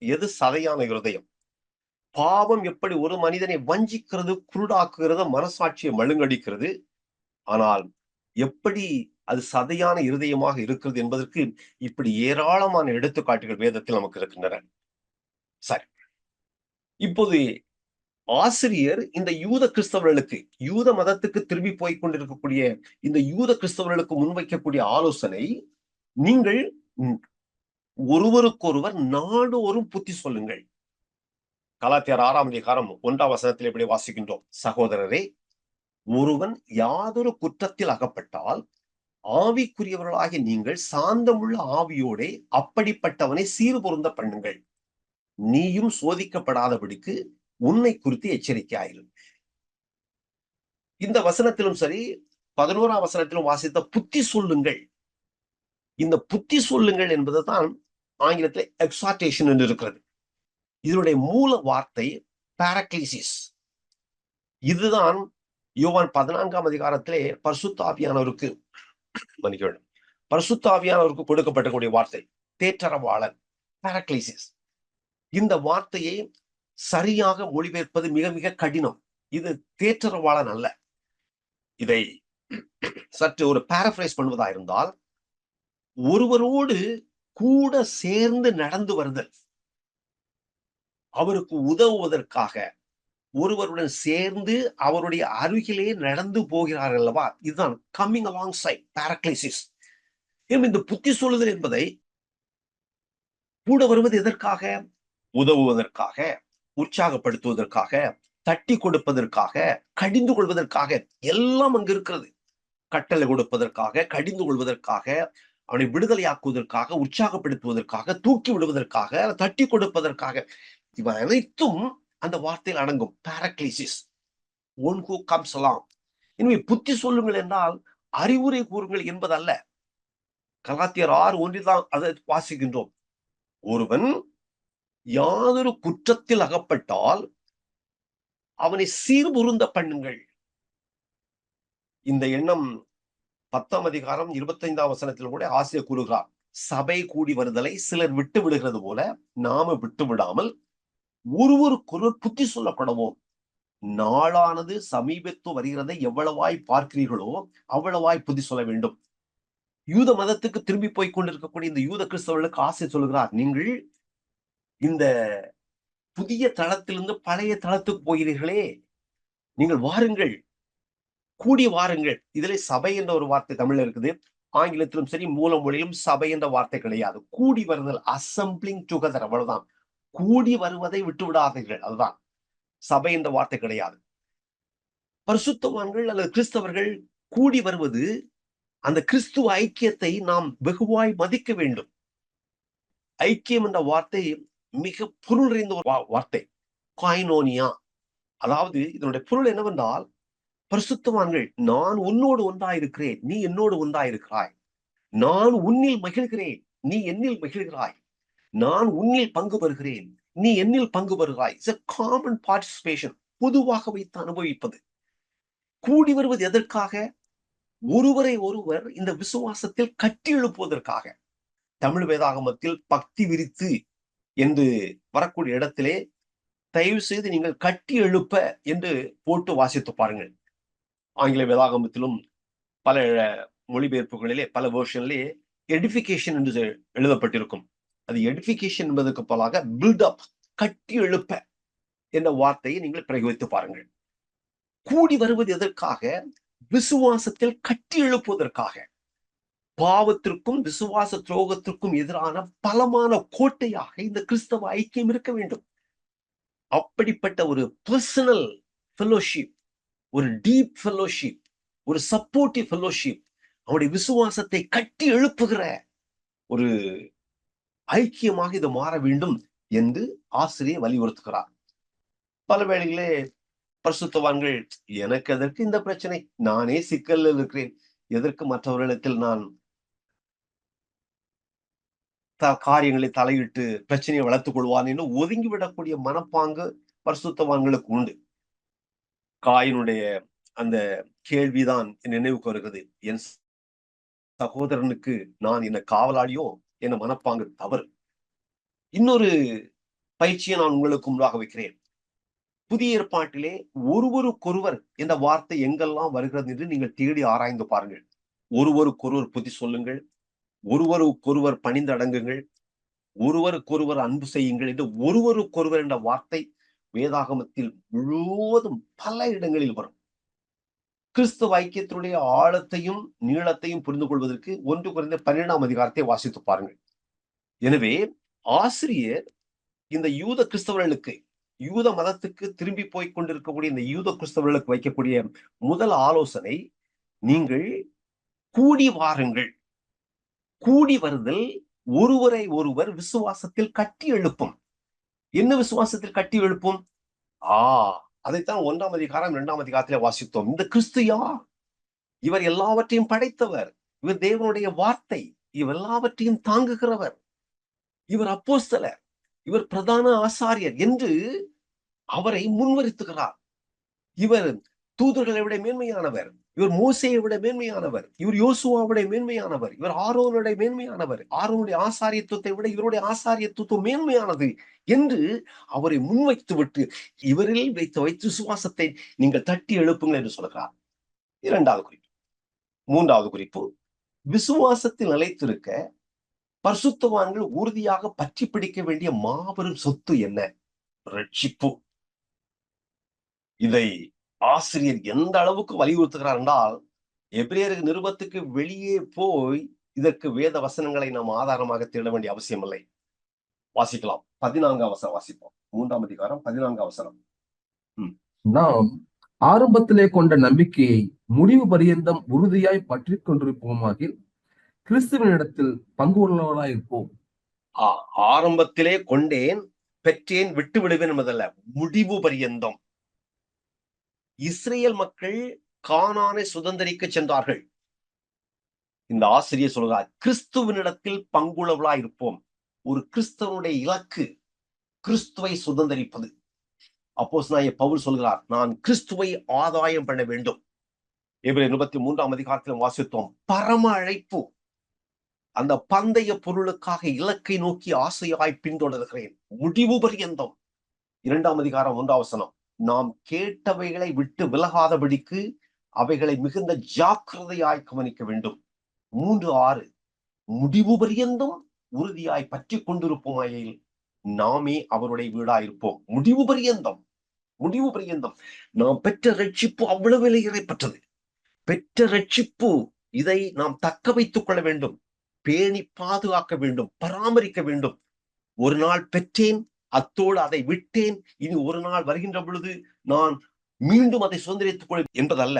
எது சதையான இருதயம்? பாவம் எப்படி ஒரு மனிதனை வஞ்சிக்கிறது, குருடாக்குகிறது, மனசாட்சியை மழுங்கடிக்கிறது. ஆனால் எப்படி அது சதையான இருதயமாக இருக்கிறது என்பதற்கு இப்படி ஏராளமான எடுத்துக்காட்டுகள் வேதத்தில் நமக்கு இருக்கின்றன. சரி, இப்போது ஆசிரியர் இந்த யூத கிறிஸ்தவர்களுக்கு, யூத மதத்துக்கு திரும்பி போய் கொண்டிருக்கக்கூடிய இந்த யூத கிறிஸ்தவர்களுக்கு முன்வைக்கக்கூடிய ஆலோசனை, நீங்கள் ஒருவருக்கொருவர் நாடோறும் புத்தி சொல்லுங்கள். கலாத்தியர் 6ஆம் அதிகாரம் 1ஆம் வசனத்தில் இப்படி வாசிக்கின்றோம், சகோதரரே, ஒருவன் யாதொரு குற்றத்தில் அகப்பட்டால் ஆவிக்குரியவர்களாகிய நீங்கள் சாந்தமுள்ள ஆவியோடே அப்படிப்பட்டவனை சீர்பொருந்த பண்ணுங்கள். நீயும் சோதிக்கப்படாதபடிக்கு உன்னை குறித்து எச்சரிக்கையாயிரும். இந்த வசனத்திலும் சரி, 11ஆம் வசனத்திலும் வாசித்த புத்தி சொல்லுங்கள். இந்த புத்தி சொல்லுங்கள் என்பதுதான் ஆங்கிலத்தில் எக்ஸார்டேஷன் என்று இருக்கிறது. இதனுடைய மூல வார்த்தை பாராக்ளீசிஸ். இதுதான் யோவான் 14ஆம் அதிகாரத்திலே பரிசுத்த ஆவியானவருக்கு பரிசுத்த ஆவியானவருக்கு கொடுக்கப்பட்டக்கூடிய வார்த்தை தேற்றரவாளன், பாரக்ளீசிஸ். இந்த வார்த்தையை சரியாக மொழிபெயர்ப்பது மிக மிக கடினம். இது தேற்றரவாளன் அல்ல. இதை சற்று ஒரு பாரப்ரைஸ் பண்ணுவதா இருந்தால், ஒருவரோடு கூட சேர்ந்து நடந்து வருதல், அவருக்கு உதவுவதற்காக ஒருவருடன் சேர்ந்து அவருடைய அருகிலே நடந்து போகிறார்கள் அல்லவா, இதுதான் கம்மிங் அலாங் சைட், பாரக்ளீசிஸ். இந்த புத்தி சொல்லுதல் என்பதை கூட வருவது எதற்காக? உதவுவதற்காக, உற்சாகப்படுத்துவதற்காக, தட்டி கொடுப்பதற்காக, கடிந்து கொள்வதற்காக, எல்லாம் அங்கு இருக்கிறது. கட்டளை கொடுப்பதற்காக, கடிந்து கொள்வதற்காக, அவனை விடுதலையாக்குவதற்காக, உற்சாகப்படுத்துவதற்காக, தூக்கி விடுவதற்காக, தட்டி கொடுப்பதற்காக, இவை அனைத்தும் அந்த வார்த்தையில் அடங்கும். பாரக்ளீசிஸ், ஒன் ஹூ கம்ஸ் அலாங். எனவே புத்தி சொல்லுங்கள் என்றால் அறிவுரை கூறுங்கள் என்பதல்ல. கலாத்தியர் 6:1 தான் அதை வாசிக்கின்றோம். ஒருவன் யாதொரு குற்றத்தில் அகப்பட்டால் அவனை சீர்பொருந்த பண்ணுங்கள். இந்த எண்ணம் 10ஆம் அதிகாரம் 25ஆம் வசனத்தில் கூட ஆசிரியர் கூறுகிறார். சபை கூடி வருதலை சிலர் விட்டு விடுகிறது போல நாம விட்டு விடாமல் ஒருவருக்கொருவர் புத்தி சொல்லப்படவும், நாளானது சமீபத்து வருகிறதை எவ்வளவாய் பார்க்கிறீர்களோ அவ்வளவாய் புத்தி சொல்ல வேண்டும். யூத மதத்துக்கு திரும்பி போய் கொண்டிருக்கக்கூடிய இந்த யூத கிறிஸ்தவர்களுக்கு ஆசை சொல்கிறார், நீங்கள் இந்த புதிய தளத்திலிருந்து பழைய தளத்துக்கு போகிறீர்களே, நீங்கள் வாருங்கள், கூடி வாருங்கள். இதிலே சபை என்ற ஒரு வார்த்தை தமிழ்ல இருக்குது. ஆங்கிலத்திலும் சரி மூல மொழியிலும் சபை என்ற வார்த்தை கிடையாது. கூடி வருதல், அசம்பிளிங் டுகெதர், அவ்வளவுதான். கூடி வருவதை விட்டு விடாதீர்கள், அதுதான். சபை என்ற வார்த்தை கிடையாது. பரிசுத்தவான்கள் அல்லது கிறிஸ்தவர்கள் கூடி வருவது, அந்த கிறிஸ்துவ ஐக்கியத்தை நாம் வெகுவாய் மதிக்க வேண்டும். ஐக்கியம் என்ற வார்த்தை மிக பொருள் நிறைந்த ஒரு வார்த்தை, காய்னோனியா. அதாவது இதனுடைய பொருள் என்னவென்றால், பரிசுத்தவான்கள், நான் உன்னோடு ஒன்றாயிருக்கிறேன், நீ என்னோடு ஒன்றாயிருக்கிறாய். நான் உன்னில் மகிழ்கிறேன், நீ என்னில் மகிழ்கிறாய். நான் உன்னில் பங்கு பெறுகிறேன், நீ என்னில் பங்கு பெறுகிறாய். It's a common participation. பொதுவாக வைத்து அனுபவிப்பது. கூடி வருவது எதற்காக? ஒருவரை ஒருவர் இந்த விசுவாசத்தில் கட்டி எழுப்புவதற்காக. தமிழ் வேதாகமத்தில் பக்தி விரித்து என்று வரக்கூடிய இடத்திலே தயவு செய்து நீங்கள் கட்டி எழுப்ப என்று போட்டு வாசித்து பாருங்கள். ஆங்கில வேதாகமத்திலும் பல மொழிபெயர்ப்புகளிலே, பல வேர்ஷன்லே எடிஃபிகேஷன் என்று எழுதப்பட்டிருக்கும். அது எடிஃபிகேஷன் என்பதற்கு பலாக பில்டப், கட்டி எழுப்ப என்ற வார்த்தையை நீங்கள் பிரயோகித்து பாருங்கள். கூடி வருவது எதற்காக? விசுவாசத்தில் கட்டி எழுப்புவதற்காக. பாவத்திற்கும் விசுவாச துரோகத்திற்கும் எதிரான பலமான கோட்டையாக இந்த கிறிஸ்தவ ஐக்கியம் இருக்க வேண்டும். அப்படிப்பட்ட ஒரு பர்சனல் ஃபெலோஷிப், ஒரு டீப் ஃபெலோஷிப், ஒரு சப்போர்ட்டிவ் ஃபெலோஷிப், அவருடைய விசுவாசத்தை கட்டி எழுப்புகிற ஒரு ஐக்கியமாக இது மாற வேண்டும் என்று ஆசிரியர் வலியுறுத்துகிறார். பல வேளைகளே பரிசுத்தவான்கள், எனக்கு எதற்கு இந்த பிரச்சனை, நானே சிக்கல்ல இருக்கிறேன், எதற்கு மற்றவர்களிடத்தில் நான் காரியங்களை தலையிட்டு பிரச்சனையை வளர்த்துக் கொள்வான் என்று ஒதுங்கிவிடக்கூடிய மனப்பாங்கு பரிசுத்தவான்களுக்கு உண்டு. காயினுடைய அந்த கேள்விதான் நினைவுக்கு வருகிறது, என் சகோதரனுக்கு நான் என்ன காவலாளியோ என்ற மனப்பாங்கு தவறு. இன்னொரு பயிற்சியை நான் உங்களுக்கு முன்பாக வைக்கிறேன். புதிய ஏற்பாட்டிலே ஒருவருக்கொருவர் என்ற வார்த்தை எங்கெல்லாம் வருகிறது என்று நீங்கள் தேடி ஆராய்ந்து பாருங்கள். ஒருவருக்கொருவர் புத்தி சொல்லுங்கள், ஒருவருக்கொருவர் பணிந்து அடங்குங்கள், ஒருவருக்கொருவர் அன்பு செய்யுங்கள் என்று ஒருவருக்கொருவர் என்ற வார்த்தை வேதாகமத்தில் முழுவதும் பல இடங்களில் வரும். கிறிஸ்துவ ஐக்கியத்தினுடைய ஆழத்தையும் நீளத்தையும் புரிந்து கொள்வதற்கு 1 Corinthians 12ஆம் அதிகாரத்தை வாசித்து பாருங்கள். எனவே ஆசிரியர் இந்த யூத கிறிஸ்தவர்களுக்கு, யூத மதத்துக்கு திரும்பி போய் கொண்டிருக்கக்கூடிய இந்த யூத கிறிஸ்தவர்களுக்கு வைக்கக்கூடிய முதல் ஆலோசனை, நீங்கள் கூடி வாருங்கள். கூடி வருதல் ஒருவரை ஒருவர் விசுவாசத்தில் கட்டி எழுப்பும். என்ன விசுவாசத்தில் கட்டி எழுப்பும்? அதைத்தான் 1ஆம் அதிகாரம் 2ஆம் அதிகாரத்திலே வாசித்தோம். இந்த கிறிஸ்து யார்? இவர் எல்லாவற்றையும் படைத்தவர், இவர் தேவனுடைய வார்த்தை, இவர் எல்லாவற்றையும் தாங்குகிறவர், இவர் அப்போஸ்தலர், இவர் பிரதான ஆசாரியர் என்று அவரை முன்வரித்துகிறார். இவர் தூதர்களை விட மேன்மையானவர், இவர் மோசேயை விட மேன்மையானவர், இவர் யோசுவாவுடைய மேன்மையானவர், இவர் ஆரோனுடைய மேன்மையானவர், ஆரோனுடைய ஆசாரியத்துவத்தை விட இவருடைய ஆசாரியத்துவம் மேன்மையானது என்று அவரை முன்வைத்து விட்டு இவரில் வைத்து விசுவாசத்தை நீங்கள் தட்டி எழுப்புங்கள் என்று சொல்கிறார். இரண்டாவது குறிப்பு. மூன்றாவது குறிப்பு, விசுவாசத்தில் நிலைத்திருக்க பரிசுத்தவான்கள் உறுதியாக பற்றி பிடிக்க வேண்டிய மாபெரும் சொத்து என்ன? ரட்சிப்பு. இதை ஆசிரியர் எந்த அளவுக்கு வலியுறுத்துகிறார் என்றால், எபிரேயருக்கு நிருபத்துக்கு வெளியே போய் இதற்கு வேத வசனங்களை நாம் ஆதாரமாக தேட வேண்டிய அவசியம் இல்லை. வாசிக்கலாம். 14ஆம் வசனம் வாசிப்போம். 3ஆம் அதிகாரம் 14ஆம் வசனம். நாம் ஆரம்பத்திலே கொண்ட நம்பிக்கையை முடிவு பரியந்தம் உறுதியாய் பற்றி கொண்டிருப்போமாகில் கிறிஸ்துவனிடத்தில் பங்கு உள்ளவர்களாயிருப்போம். ஆரம்பத்திலே கொண்டேன், பெற்றேன், விட்டு விடுவேன் என்பதல்ல, முடிவு பரியந்தம். இஸ்ரேல் மக்கள் கானானை சுதந்திரிக்க சென்றார்கள். இந்த ஆசிரியர் சொல்கிறார், கிறிஸ்துவனிடத்தில் பங்குள்ளவர்களாயிருப்போம். ஒரு கிறிஸ்தவனுடைய இலக்கு கிறிஸ்துவை சுதந்திரிப்பது. அப்போஸ்தலனாகிய பவுல் சொல்கிறார், நான் கிறிஸ்துவை ஆதாயம் பண்ண வேண்டும். எபிரேயர் 33ஆம் அதிகாரத்தில் வாசித்தோம். பரம அழைப்பு. அந்த பந்தய பொருளுக்காக இலக்கை நோக்கி ஆசையாய் பின்தொடர்கிறேன், முடிவு பரியந்தம். 2ஆம் அதிகாரம் 1ஆம் வசனம், நாம் கேட்டவைகளை விட்டு விலகாதபடிக்கு அவைகளை மிகுந்த ஜாக்கிரதையாய் கவனிக்க வேண்டும். 3:6, முடிவு பரியந்தம் உறுதியாய் பற்றி கொண்டிருப்போமாயில் நாமே அவருடைய வீடாயிருப்போம். முடிவு பரியந்தம், முடிவு பரியந்தம். நாம் பெற்ற ரட்சிப்பு அவ்வளவு விலையேறப்பட்டது. பெற்ற ரட்சிப்பு, இதை நாம் தக்க வைத்துக் கொள்ள வேண்டும், பேணி பாதுகாக்க வேண்டும், பராமரிக்க வேண்டும். ஒரு நாள் பெற்றேன், அத்தோடு அதை விட்டேன், இனி ஒரு நாள் வருகின்ற பொழுது நான் மீண்டும் அதை சுதந்திரித்துக் கொள் என்பதல்ல.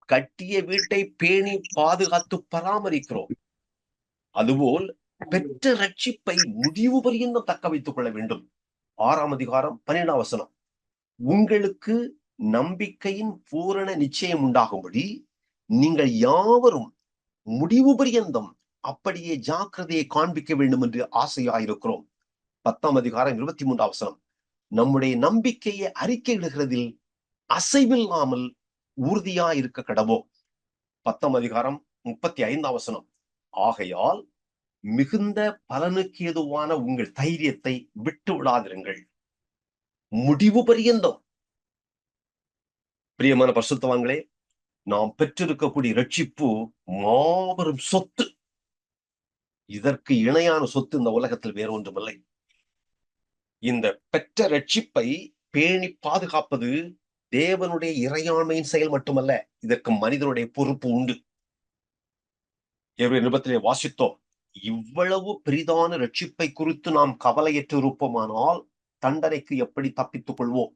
கட்டிய வீட்டை பேணி பாதுகாத்து பராமரிக்கிறோம். அதுபோல் பெற்ற ரட்சிப்பை முடிவு பரியந்தம் தக்க வைத்துக் கொள்ள வேண்டும். 6ஆம் அதிகாரம் 12ஆம் வசனம், உங்களுக்கு நம்பிக்கையின் பூரண நிச்சயம் உண்டாகும்படி நீங்கள் யாவரும் முடிவு பரியந்தம் அப்படியே ஜாக்கிரதையை காண்பிக்க வேண்டும் என்று ஆசையாயிருக்கிறோம். 10ஆம் அதிகாரம் 23ஆம் வசனம், நம்முடைய நம்பிக்கையை அறிக்கையிடுகிறதில் அசைவில்லாமல் உறுதியா இருக்க கடவோம். 10ஆம் அதிகாரம் 35ஆம் வசனம், ஆகையால் மிகுந்த பலனுக்கு ஏதுவான உங்கள் தைரியத்தை விட்டு விடாதிருங்கள், முடிவு பரியந்தம். பிரியமான பரிசுத்தவான்களே, நாம் பெற்றிருக்கக்கூடிய ரட்சிப்பு மாபெரும் சொத்து. இதற்கு இணையான சொத்து இந்த உலகத்தில் வேற ஒன்றுமில்லை. இந்த பெற்ற ரட்சிப்பை பேணி பாதுகாப்பது தேவனுடைய இறையாண்மையின் செயல் மட்டுமல்ல, இதற்கு மனிதனுடைய பொறுப்பு உண்டு. நிருபத்திலே வாசித்தோம், இவ்வளவு பெரிதான ரட்சிப்பை குறித்து நாம் கவலையற்று இருப்போமானால் தண்டனைக்கு எப்படி தப்பித்துக் கொள்வோம்?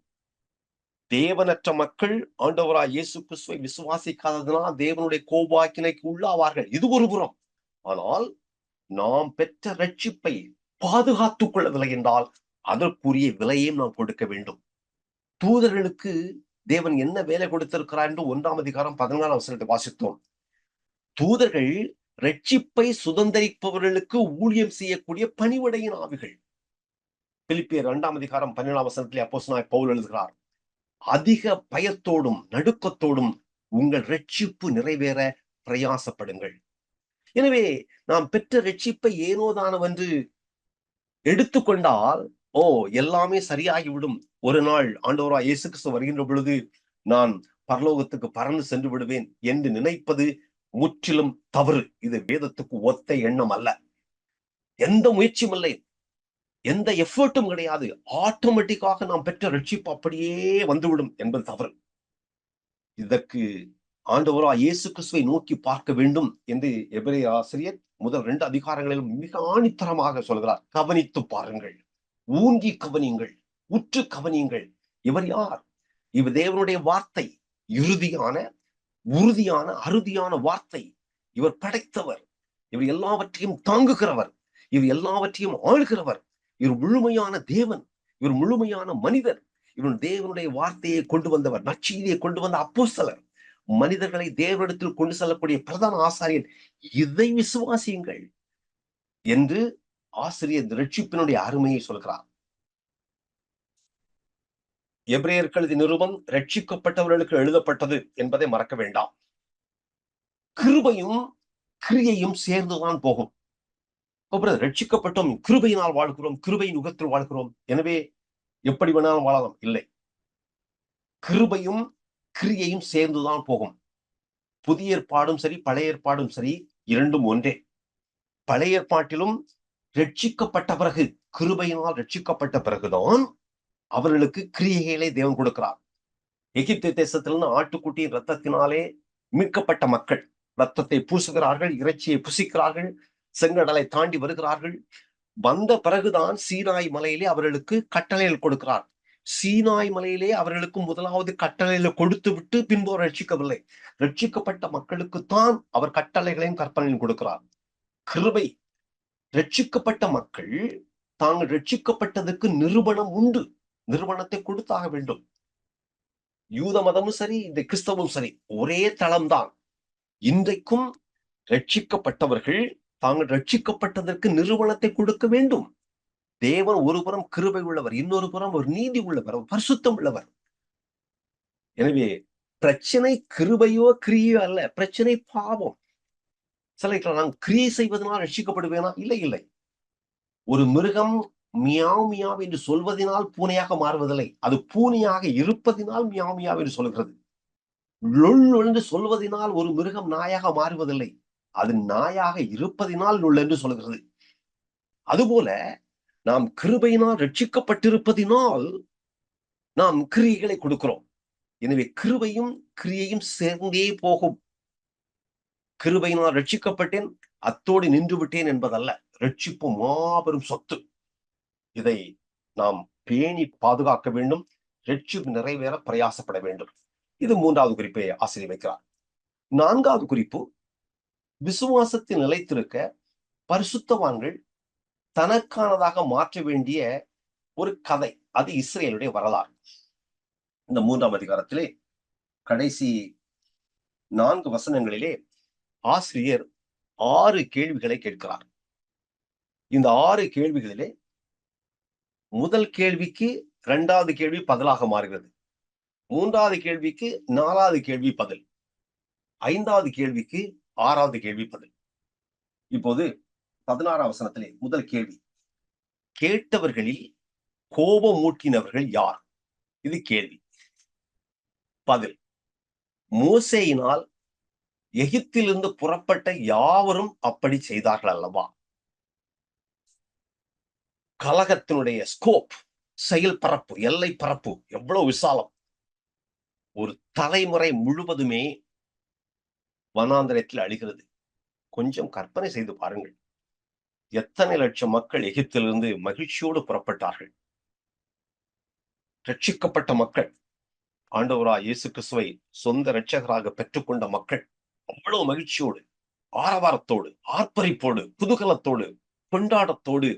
தேவனற்ற மக்கள் ஆண்டவராய் இயேசு கிறிஸ்துவை விசுவாசிக்காததனால் தேவனுடைய கோபாக்கினைக்கு உள்ளாவார்கள். இது ஒரு புறம். ஆனால் நாம் பெற்ற ரட்சிப்பை பாதுகாத்துக் கொள்ளவில்லை என்றால் அதற்குரிய விலையையும் நாம் கொடுக்க வேண்டும். தூதர்களுக்கு தேவன் என்ன வேலை கொடுத்திருக்கிறார் என்று 1ஆம் அதிகாரம் 14ஆம் வசனத்தை வாசித்தோம். தூதர்கள் ரட்சிப்பை சுதந்திரிப்பவர்களுக்கு ஊழியம் செய்யக்கூடிய பணிவிடையின் ஆவிகள். பிலிப்பியர் 2ஆம் அதிகாரம் 17ஆம் வசனத்திலே அப்போஸ்தலனாகிய பவுல் எழுதுகிறார், அதிக பயத்தோடும் நடுக்கத்தோடும் உங்கள் ரட்சிப்பு நிறைவேற பிரயாசப்படுங்கள். எனவே நாம் பெற்ற ரட்சிப்பை ஏனோதானவென்று எடுத்துக்கொண்டால் எல்லாமே சரியாகிவிடும், ஒரு நாள் ஆண்டவராய் இயேசு கிறிஸ்து வருகின்ற பொழுது நான் பரலோகத்துக்கு பறந்து சென்று விடுவேன் என்று நினைப்பது முற்றிலும் தவறு. இது வேதத்துக்கு ஒத்த எண்ணம் அல்ல. எந்த முயற்சியும் இல்லை, எந்த எஃபர்ட்டும் கிடையாது. ஆட்டோமேட்டிக்காக நாம் பெற்ற ரட்சிப்பு அப்படியே வந்துவிடும் என்பது தவறு. இதற்கு ஆண்டவராய் இயேசு கிறிஸ்துவை நோக்கி பார்க்க வேண்டும் என்று எபிரேயர் ஆசிரியர் முதல் 2 அதிகாரங்களிலும் மிக ஆணித்தரமாக சொல்கிறார். கவனித்து பாருங்கள், ஊன்றி கவனியுங்கள், உற்று கவனியுங்கள். இவர் யார்? இவர் தேவனுடைய வார்த்தை, இறுதியான உறுதியான அறுதியான வார்த்தை. இவர் படைத்தவர், இவர் எல்லாவற்றையும் தாங்குகிறவர், இவர் எல்லாவற்றையும் ஆளுகிறவர், இவர் முழுமையான தேவன், இவர் முழுமையான மனிதர், இவர் தேவனுடைய வார்த்தையை கொண்டு வந்தவர், நற்செய்தியை கொண்டு வந்த அப்போஸ்தலர், மனிதர்களை தேவனிடத்தில் கொண்டு செல்லக்கூடிய பிரதான ஆசாரியர். இதை விசுவாசியுங்கள் என்று ஆசிரியர் ரட்சிப்பினுடைய அருமையை சொல்கிறார். எபிரேயர்கள் நிருபம் ரட்சிக்கப்பட்டவர்களுக்கு எழுதப்பட்டது என்பதை மறக்க வேண்டாம். கிருபையும் கிரியையும் சேர்ந்துதான் போகும். ரட்சிக்கப்பட்டோம், கிருபையினால் வாழ்கிறோம், கிருபையின் யுகத்தில் வாழ்கிறோம், எனவே எப்படி வேணாலும் வாழலாம், இல்லை. கிருபையும் கிரியையும் சேர்ந்துதான் போகும். புதிய ஏற்பாடும் சரி, பழைய ஏற்பாடும் சரி, இரண்டும் ஒன்றே. பழைய ஏற்பாட்டிலும் ரட்சிக்கப்பட்ட பிறகு, கிருபையினால் ரட்சிக்கப்பட்ட பிறகுதான் அவர்களுக்கு கிரியைகளை தேவன் கொடுக்கிறார். எகிப்து தேசத்திலிருந்து ஆட்டுக்குட்டியின் ரத்தத்தினாலே மீட்கப்பட்ட மக்கள் ரத்தத்தை பூசுகிறார்கள், இறைச்சியை புசிக்கிறார்கள், செங்கடலை தாண்டி வருகிறார்கள். வந்த பிறகுதான் சீனாய் மலையிலே அவர்களுக்கு கட்டளைகள் கொடுக்கிறார். சீனாய் மலையிலே அவர்களுக்கு முதலாவது கட்டளைகளை கொடுத்து விட்டு பின்பு அவர் ரட்சிக்கவில்லை. ரட்சிக்கப்பட்ட மக்களுக்குத்தான் அவர் கட்டளைகளையும் கற்பனையும் கொடுக்கிறார். கிருபை, ரட்சிக்கப்பட்ட மக்கள் தாங்கள் ரட்சிக்கப்பட்டதற்கு நிரூபணம் உண்டு, நிரூபணத்தை கொடுத்தாக வேண்டும். யூத மதமும் சரி, இந்த கிறிஸ்தவம் சரி, ஒரே தளம்தான். இன்றைக்கும் ரட்சிக்கப்பட்டவர்கள் தாங்கள் ரட்சிக்கப்பட்டதற்கு நிரூபணத்தை கொடுக்க வேண்டும். தேவன் ஒரு புறம் கிருபை உள்ளவர், இன்னொரு புறம் ஒரு நீதி உள்ளவர், பரிசுத்தம் உள்ளவர். எனவே பிரச்சனை கிருபையோ கிரியோ அல்ல, பிரச்சனை பாவம். சில நான் கிரியை செய்வதனால் ரட்சிக்கப்படுவேனா? இல்லை, இல்லை. ஒரு மிருகம் மியாவ் மியாவ் என்று சொல்வதனால் பூனையாக மாறுவதில்லை, அது பூனையாக இருப்பதினால் மியாவ் மியாவ் என்று சொல்கிறது. லொல் என்று சொல்வதனால் ஒரு மிருகம் நாயாக மாறுவதில்லை, அது நாயாக இருப்பதினால் லொல் என்று சொல்கிறது. அதுபோல நாம் கிருபையினால் ரட்சிக்கப்பட்டிருப்பதினால் நாம் கிரியைகளை கொடுக்கிறோம். எனவே கிருபையும் கிரியையும் சேர்ந்தே போகும். கிருபையினால் ரட்சிக்கப்பட்டேன், அத்தோடு நின்று விட்டேன் என்பதல்ல. ரட்சிப்பு மாபெரும் சொத்து. இதை நாம் பேணி பாதுகாக்க வேண்டும். ரட்சிப்பு நிறைவேற பிரயாசப்பட வேண்டும். இது மூன்றாவது குறிப்பை ஆசிரியர் வைக்கிறார். நான்காவது குறிப்பு, விசுவாசத்தில் நிலைத்திருக்க பரிசுத்தவான்கள் தனக்கானதாக மாற்ற வேண்டிய ஒரு கதை. அது இஸ்ரேலுடைய வரலாறு. இந்த 3ஆம் அதிகாரத்திலே கடைசி 4 வசனங்களிலே ஆசிரியர் 6 கேள்விகளை கேட்கிறார். இந்த 6 கேள்விகளிலே முதல் கேள்விக்கு 2வது கேள்வி பதிலாக மாறுகிறது, 3வது கேள்விக்கு 4வது கேள்வி பதில், 5வது கேள்விக்கு 6வது கேள்வி பதில். இப்போது 16ஆம் வசனத்திலே முதல் கேள்வி, கேட்டவர்களில் கோபம் மூட்டினவர்கள் யார்? இது கேள்வி. பதில், மோசேயினால் எகிப்திலிருந்து புறப்பட்ட யாவரும் அப்படி செய்தார்கள் அல்லவா? கலகத்தினுடைய ஸ்கோப், செயல் பரப்பு, எல்லை பரப்பு எவ்வளவு விசாலம். ஒரு தலைமுறை முழுவதுமே வனாந்தரத்தில் அழிகிறது. கொஞ்சம் கற்பனை செய்து பாருங்கள். எத்தனை லட்சம் மக்கள் எகிப்திலிருந்து மகிழ்ச்சியோடு புறப்பட்டார்கள். ரட்சிக்கப்பட்ட மக்கள், ஆண்டவராய் இயேசு கிறிஸ்துவை சொந்த இரட்சகராக பெற்றுக்கொண்ட மக்கள் அவ்வளவு மகிழ்ச்சியோடு, ஆரவாரத்தோடு, ஆர்ப்பரிப்போடு, குதூகலத்தோடு, கொண்டாட்டத்தோடு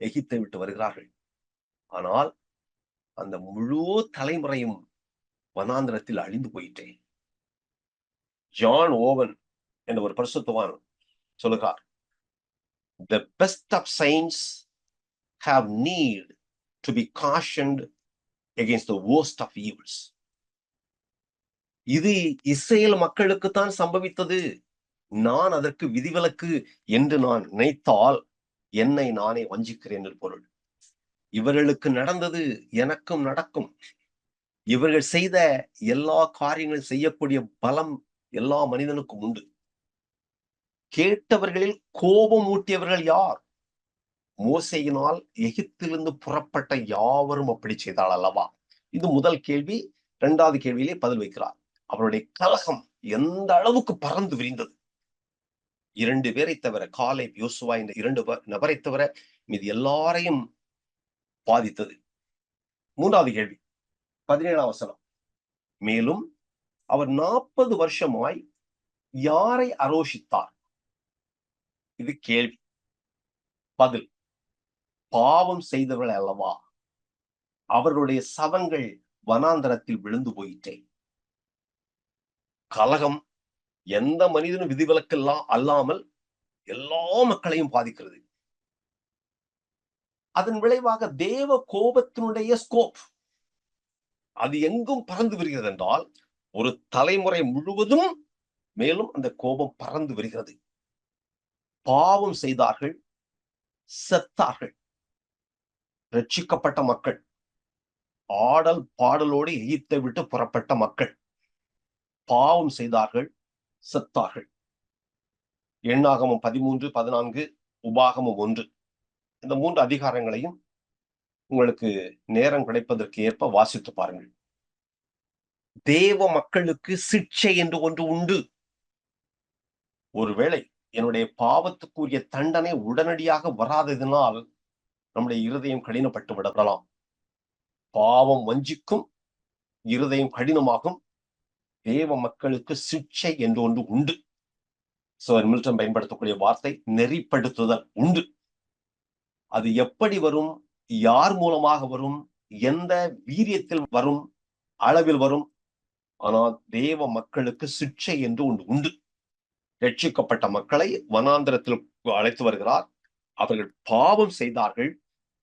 எகிப்தை விட்டு வருகிறார்கள். ஆனால் அந்த முழு தலைமுறையும் வனாந்திரத்தில் அழிந்து போயிட்டேன். ஜான் ஓவன் என்ற ஒரு பரிசுத்தவான் சொல்லுகிறார், the best of saints have need to be cautioned against the worst of evils. இது இஸ்ரேல் மக்களுக்குத்தான் சம்பவித்தது. நான் அதற்கு விதிவிலக்கு என்று நான் நினைத்தால் என்னை நானே வஞ்சிக்கிறேன் என்று பொருள். இவர்களுக்கு நடந்தது எனக்கும் நடக்கும். இவர்கள் செய்த எல்லா காரியங்களும் செய்யக்கூடிய பலம் எல்லா மனிதனுக்கும் உண்டு. கேட்டவர்களில் கோபம் ஊட்டியவர்கள் யார்? மோசேயினால் எகிப்திலிருந்து புறப்பட்ட யாவரும் அப்படி செய்தாள் அல்லவா? இது முதல் கேள்வி. 2வது கேள்வியிலே பதில் வைக்கிறார். அவருடைய கலகம் எந்த அளவுக்கு பறந்து விரிந்தது. 2 பேரை தவிர, காலேப், யோசுவா இந்த 2 நபரை தவிர மீது எல்லாரையும் பாதித்தது. 3வது கேள்வி 17ஆம் வசனம், மேலும் அவர் 40 வருஷமாய் யாரை அரோஷித்தார்? இது கேள்வி. பதில், பாவம் செய்தவர்கள் அல்லவா? அவர்களுடைய சவங்கள் வனாந்தரத்தில் விழுந்து போயிட்டேன். கலகம் எந்த மனிதனும் விதிவிலக்கெல்லாம் அல்லாமல் எல்லா மக்களையும் பாதிக்கிறது. அதன் விளைவாக தேவ கோபத்தினுடைய ஸ்கோப், அது எங்கும் பறந்து வருகிறது என்றால் ஒரு தலைமுறை முழுவதும் மேலும் அந்த கோபம் பறந்து வருகிறது. பாவம் செய்தார்கள், செத்தார்கள். ரட்சிக்கப்பட்ட மக்கள், ஆடல் பாடலோடு எகிப்தை விட்டு புறப்பட்ட மக்கள் பாவம் செய்தார்கள், செத்தார்கள். எண்ணாகமம் 13, 14, உபாகமம் 1 இந்த 3 அதிகாரங்களையும் உங்களுக்கு நேரம் கிடைப்பதற்கு ஏற்ப வாசித்து பாருங்கள். தேவ மக்களுக்கு சிட்சை என்று ஒன்று உண்டு. ஒருவேளை என்னுடைய பாவத்துக்குரிய தண்டனை உடனடியாக வராததினால் நம்முடைய இருதயம் கடினப்பட்டு விடலாம். பாவம் வஞ்சிக்கும், இருதயம் கடினமாகும். தேவ மக்களுக்கு சிட்சை என்று ஒன்று உண்டு. மில்டன் பயன்படுத்தக்கூடிய வார்த்தை நெறிப்படுத்துதல் உண்டு. அது எப்படி வரும், யார் மூலமாக வரும், எந்த வீரியத்தில் வரும், அளவில் வரும்? ஆனால் தேவ மக்களுக்கு சிட்சை என்று ஒன்று உண்டு. ரட்சிக்கப்பட்ட மக்களை வனாந்திரத்தில் அழைத்து வருகிறார். அவர்கள் பாவம் செய்தார்கள்,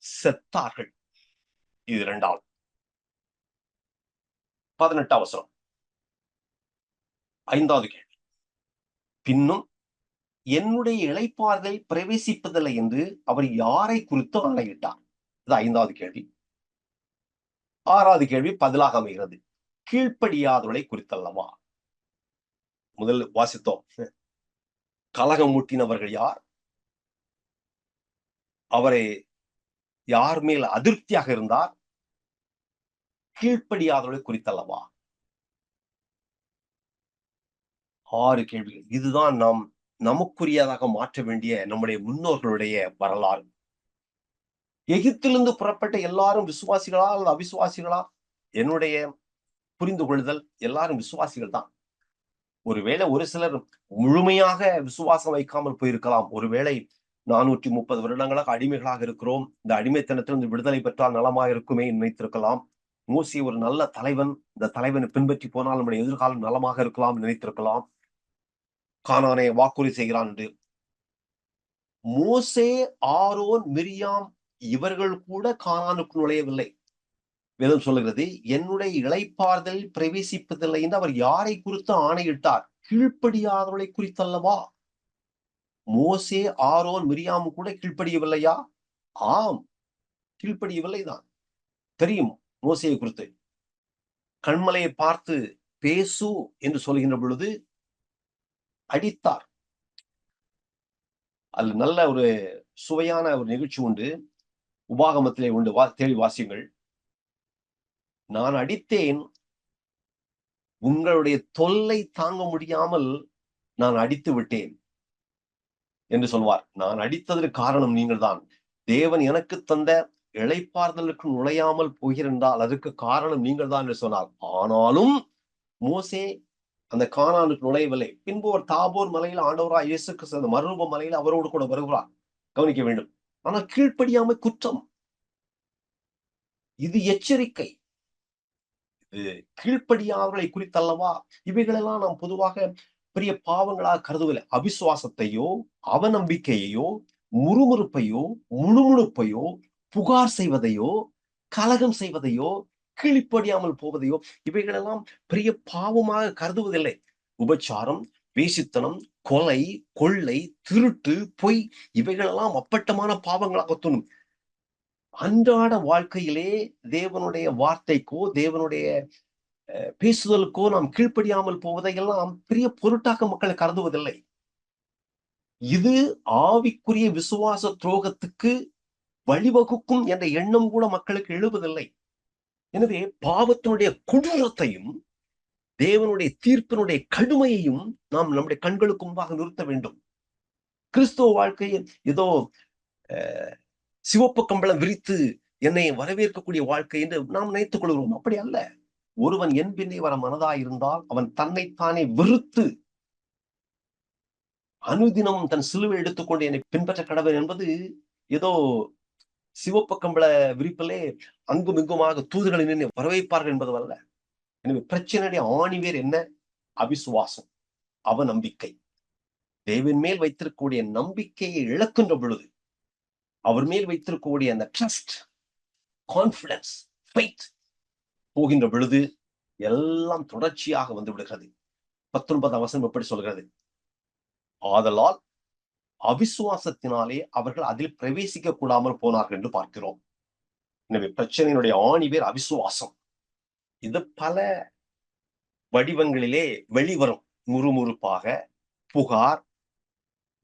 செத்தார்கள். இது 2வது. 18 வசனம் 5வது கேள்வி. பின்னும் என்னுடைய இளைப்பாறுதல் பிரவேசிப்பதில்லை என்று அவர் யாரை குறித்து ஆணையிட்டார்? இது 5வது கேள்வி. 6வது கேள்வி பதிலாக அமைகிறது. கீழ்ப்படியாதவர்களை குறித்தல்லவா? முதல் வாசித்தோம். கலகம் மூட்டினவர்கள் யார்? அவரை யார் மேல் அதிருப்தியாக இருந்தார்? கீழ்ப்படியாதவர்களை குறித்தல்லவா? 6 கேள்விகள். இதுதான் நாம் நமக்குரியதாக மாற்ற வேண்டிய நம்முடைய முன்னோர்களுடைய வரலாறு. எகிப்திலிருந்து புறப்பட்ட எல்லாரும் விசுவாசிகளா அல்லது அவிசுவாசிகளா? என்னுடைய புரிந்து கொள்ளுதல் எல்லாரும் விசுவாசிகள் தான். ஒருவேளை ஒரு சிலர் முழுமையாக விசுவாசம் வைக்காமல் போயிருக்கலாம். ஒருவேளை 430 வருடங்களாக அடிமைகளாக இருக்கிறோம், இந்த அடிமைத்தனத்திலிருந்து விடுதலை பெற்றால் நலமாக இருக்குமே நினைத்திருக்கலாம். மோசே ஒரு நல்ல தலைவன், இந்த தலைவனை பின்பற்றி போனால் நம்முடைய எதிர்காலம் நலமாக இருக்கலாம் நினைத்திருக்கலாம். கானானை வாக்குறுதி செய்கிறான் என்று. மோசே, ஆரோன், மிரியாம் இவர்கள் கூட கானானுக்கு நுழையவில்லை. வேதம் சொல்லுகிறது, என்னுடைய இளைப்பாறுதல் பிரவேசிப்பதில்லை என்று அவர் யாரை குறித்து ஆணையிட்டார்? கீழ்ப்படியாதவர்களை குறித்தல்லவா? மோசே, ஆரோன், மிரியாம் கூட கீழ்ப்படியவில்லையா? ஆம், கீழ்ப்படியவில்லைதான். தெரியும் மோசையை குறித்து. கண்மலையை பார்த்து பேசு என்று சொல்கின்ற பொழுது அடித்தார். அது நல்ல ஒரு சுவையான ஒரு நிகழ்ச்சி உண்டு, உபாகமத்திலே உண்டு. தேடி வாசியுங்கள். நான் அடித்தேன், உங்களுடைய தொல்லை தாங்க முடியாமல் நான் அடித்து விட்டேன் என்று சொல்வார். நான் அடித்ததற்கு காரணம் நீங்கள் தான். தேவன் எனக்கு தந்த இளைப்பாறுதலுக்கு நுழையாமல் போகிறால் அதற்கு காரணம் நீங்கள் தான் என்று சொன்னார். ஆனாலும் மோசே அந்த கானானுக்கு நுழையவில்லை. பின்பு ஒரு தாபோர் மலையில் ஆண்டவராய் இயேசு கிறிஸ்து மறுரூப மலையில் அவரோடு கூட வருகிறார். கவனிக்க வேண்டும். ஆனால் கீழ்ப்படியாமை குற்றம். இது எச்சரிக்கை. இது கீழ்ப்படியாதவர்களை குறித்தல்லவா? இவைகளெல்லாம் நாம் பொதுவாக பெரிய பாவங்களாக கருதவில்லை. அவிசுவாசத்தையோ, அவநம்பிக்கையையோ, முறுமுறுப்பையோ, முணுமுணுப்பையோ, புகார் செய்வதையோ, கலகம் செய்வதையோ, கீழ்ப்படியாமல் போவதையோ இவைகளெல்லாம் பெரிய பாவமாக கருதுவதில்லை. உபச்சாரம், வேசித்தனம், கொலை, கொள்ளை, திருட்டு, பொய் இவைகளெல்லாம் அப்பட்டமான பாவங்களாக தோணும். அன்றாட வாழ்க்கையிலே தேவனுடைய வார்த்தைக்கோ, தேவனுடைய பேசுதலுக்கோ நாம் கீழ்ப்படியாமல் போவதையெல்லாம் பெரிய பொருட்டாக மக்கள் கருதுவதில்லை. இது ஆவிக்குரிய விசுவாச துரோகத்துக்கு வழிவகுக்கும் என்ற எண்ணம் கூட மக்களுக்கு எழுவதில்லை. எனவே பாவத்தினுடைய கொடூரத்தையும் தேவனுடைய தீர்ப்பினுடைய கடுமையையும் நாம் நம்முடைய கண்களுக்கு முன்பாக நிறுத்த வேண்டும். கிறிஸ்துவ வாழ்க்கையில் ஏதோ சிவப்பு கம்பளம் விரித்து என்னை வரவேற்கக்கூடிய வாழ்க்கை என்று நாம் நினைத்துக் கொள்கிறோம். அப்படி அல்ல. ஒருவன் என் பின்னே வர மனதாயிருந்தால் அவன் தன்னைத்தானே வெறுத்து அனுதினமும் தன் சிலுவை எடுத்துக்கொண்டு என்னை பின்பற்ற கடவன் என்பது ஏதோ சிவப்பு கம்பள விரிப்பிலே அங்கும் இங்குமாக தூதுகளை நின்று வரவேற்பார்கள் என்பது அல்ல. எனவே பிரச்சனையுடைய ஆணிவேர் என்ன? அவிசுவாசம், அவநம்பிக்கை. தேவன் மேல் வைத்திருக்கக்கூடிய நம்பிக்கையை இழக்கின்ற பொழுது, அவர் மேல் வைத்திருக்கக்கூடிய அந்த ட்ரஸ்ட், கான்பிடன்ஸ், ஃபெய்த் போகின்ற பொழுது எல்லாம் தொடர்ச்சியாக வந்து விடுகிறது. 19 வசனம் எப்படி சொல்கிறது? ஆதலால் அவிசுவாசத்தினாலே அவர்கள் அதில் பிரவேசிக்க கூடாமல் போனார்கள் என்று பார்க்கிறோம். எனவே பிரச்சனையினுடைய ஆணிவேர் அவிசுவாசம். இது பல வடிவங்களிலே வெளிவரும். முறுமுறுப்பாக, புகார்,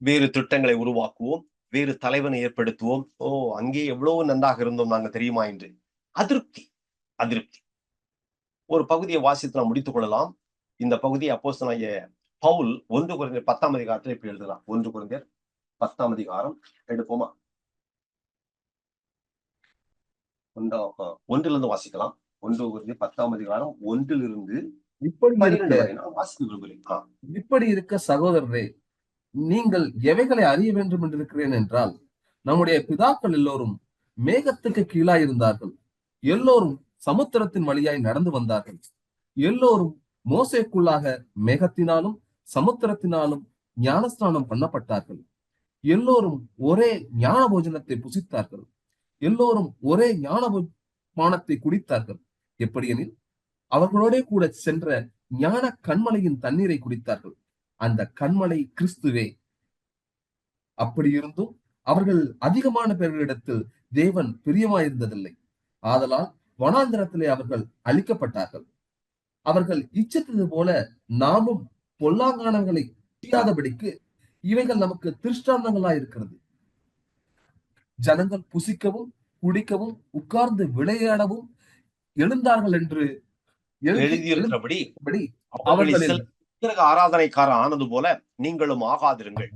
வேறு திட்டங்களை உருவாக்குவோம், வேறு தலைவனை ஏற்படுத்துவோம். அங்கே எவ்வளவு நன்றாக இருந்தோம் நாங்க தெரியுமா என்று அதிருப்தி. ஒரு பகுதியை வாசித்து நாம் முடித்துக் கொள்ளலாம். இந்த பகுதியை அப்போஸ்தலனாகிய பவுல் 1 கொரிந்தியர் 10ஆம் அதிகாரத்தில் இப்படி எழுதுகிறார். 1 கொரிந்தியர் 10ஆம் அதிகாரம் எடுப்போமா? ஒன்றிலிருந்து வாசிக்கலாம். 1 கொரிந்தியர் 10ஆம் அதிகாரம் 1 இப்படி 12 வரை நான் வாசிக்க விரும்புகிறேன். இப்படி இருக்க சகோதரரே, நீங்கள் எவைகளை அறிய வேண்டும் என்று இருக்கிறேன் என்றால், நம்முடைய பிதாக்கள் எல்லோரும் மேகத்துக்கு கீழாய் இருந்தார்கள். எல்லோரும் சமுத்திரத்தின் வழியாய் நடந்து வந்தார்கள். எல்லோரும் மோசேக்குள்ளாக மேகத்தினாலும் சமுத்திரத்தினாலும் ஞானஸ்நானம் பண்ணப்பட்டார்கள். எல்லோரும் ஒரே ஞான போஜனத்தை புசித்தார்கள். எல்லோரும் ஒரே ஞான பானத்தை குடித்தார்கள். எப்படியெனில் அவர்களோட கூட சென்ற ஞான கண்மலையின் தண்ணீரை குடித்தார்கள். அந்த கண்மலை கிறிஸ்துவே. அப்படி இருந்தும் அவர்கள் அதிகமான பேர்களிடத்தில் தேவன் பிரியமாயிருந்ததில்லை. ஆதலால் வனாந்திரத்திலே அவர்கள் அழிக்கப்பட்டார்கள். அவர்கள் இச்சித்தது போல நாமும் பொல்லாங்கானங்களை செய்யாதபடிக்கு இவைகள் நமக்கு திருஷ்டாந்தங்களாய் இருக்கிறது. ஜனங்கள் புசிக்கவும் குடிக்கவும் உட்கார்ந்து விளையாடவும் எழுந்தார்கள் என்று எழுதியிருக்கிறபடி அவர்களில் ஆராதனைக்காரர் ஆனது போல நீங்களும் ஆகாதிருங்கள்.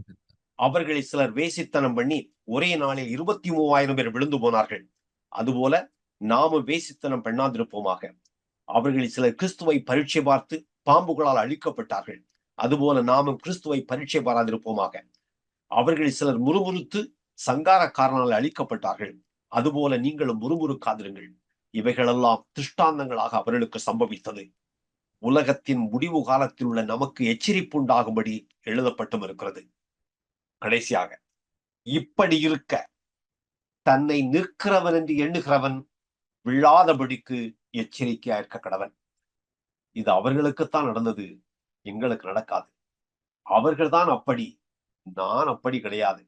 அவர்களில் சிலர் வேசித்தனம் பண்ணி ஒரே நாளில் 23,000 பேர் விழுந்து போனார்கள். அதுபோல நாமும் வேசித்தனம் பண்ணாதிருப்போமாக. அவர்களில் சிலர் கிறிஸ்துவை பரீட்சை பார்த்து பாம்புகளால் அழிக்கப்பட்டார்கள். அதுபோல நாமும் கிறிஸ்துவை பரீட்சை பாராதிருப்போமாக. அவர்களில் சிலர் முறுமுறுத்து சங்காரக்காரனால் அழிக்கப்பட்டார்கள். அதுபோல நீங்களும் முறுமுறுக்காதிருங்கள். இவைகளெல்லாம் திருஷ்டாந்தங்களாக அவர்களுக்கு சம்பவித்தது. உலகத்தின் முடிவு காலத்தில் உள்ள நமக்கு எச்சரிப்புண்டாகும்படி எழுதப்பட்டும் இருக்கிறது. கடைசியாக, இப்படி இருக்க தன்னை நிற்கிறவன் என்று எண்ணுகிறவன் விழாதபடிக்கு எச்சரிக்கையா இருக்க கடவன். இது அவர்களுக்குத்தான் நடந்தது, எங்களுக்கு நடக்காது. அவர்கள்தான் அப்படி, நான் அப்படி கிடையாது.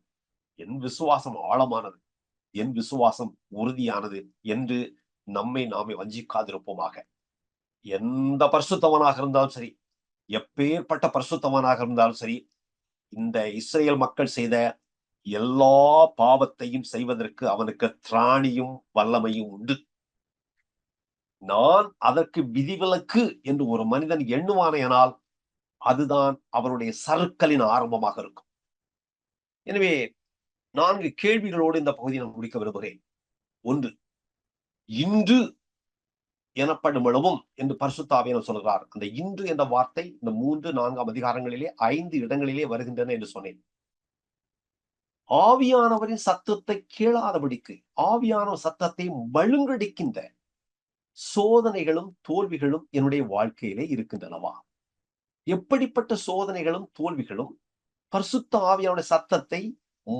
என் விசுவாசம் ஆழமானது, என் விசுவாசம் உறுதியானது என்று நம்மை நாமே வஞ்சிக்காதிருப்போமாக. எந்த பரிசுத்தவனாக இருந்தாலும் சரி, எப்பேற்பட்ட பரிசுத்தவனாக இருந்தாலும் சரி, இந்த இஸ்ரேல் மக்கள் செய்த எல்லா பாவத்தையும் செய்வதற்கு அவனுக்கு திராணியும் வல்லமையும் உண்டு. நான் அதற்கு விதிவிலக்கு என்று ஒரு மனிதன் எண்ணுவானேனால் அதுதான் அவனுடைய சறுக்கலின் ஆரம்பமாக இருக்கும். எனவே 4 கேள்விகளோடு இந்த பகுதியை நான் முடிக்க விரும்புகிறேன். 1, இன்று எனப்படும் அளவும் என்று பரிசுத்த ஆவியானவர் சொல்கிறார். அந்த இன்று என்ற வார்த்தை இந்த 3, 4 அதிகாரங்களிலே 5 இடங்களிலே வருகின்றன என்று சொன்னேன். ஆவியானவரின் சத்தத்தை கேளாதபடிக்கு, ஆவியானவர் சத்தத்தை மழுங்கடிக்கின்ற சோதனைகளும் தோல்விகளும் என்னுடைய வாழ்க்கையிலே இருக்கின்றனவா? எப்படிப்பட்ட சோதனைகளும் தோல்விகளும் பரிசுத்த ஆவியானுடைய சத்தத்தை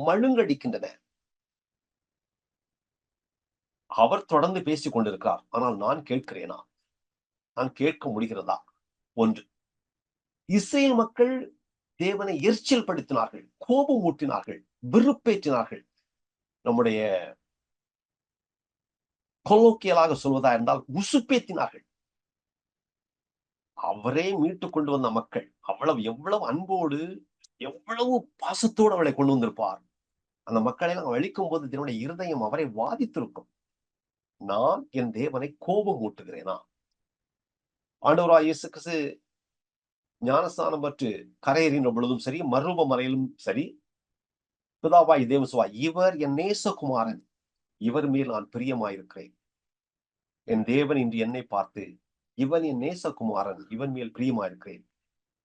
மழுங்கடிக்கின்றன? அவர் தொடர்ந்து பேசிக் கொண்டிருக்கிறார், ஆனால் நான் கேட்கிறேனா? நான் கேட்க முடிகிறதா? 1, இஸ்ரேல் மக்கள் தேவனை எரிச்சல் படுத்தினார்கள், கோபம் ஊட்டினார்கள், வெறுப்பேற்றினார்கள். நம்முடைய கொலோக்கியலாக சொல்வதா இருந்தால் உசுப்பேத்தினார்கள். அவரே மீட்டு கொண்டு வந்த மக்கள் எவ்வளவு அன்போடு, எவ்வளவு பாசத்தோடு அவளை கொண்டு வந்திருப்பார். அந்த மக்களை எல்லாம் அழிக்கும் போது என்னுடைய இருதயம் அவரை வாதித்திருக்கும். நான் என் தேவனை கோபம் ஊட்டுகிறேனா? ஆண்டவராய் இயேசு கிறிஸ்து ஞானஸ்நானம் பெற்று கரையேறின பொழுதும் சரி, மறுரூப மறையிலும் சரி, பிதாவாய் தேவன் சொல்வார், இவர் என் நேசகுமாரன், இவர் மேல் நான் பிரியமாயிருக்கிறேன். என் தேவன் இன்று என்னை பார்த்து, இவன் என் நேசகுமாரன், இவன் மேல் பிரியமாயிருக்கிறேன்,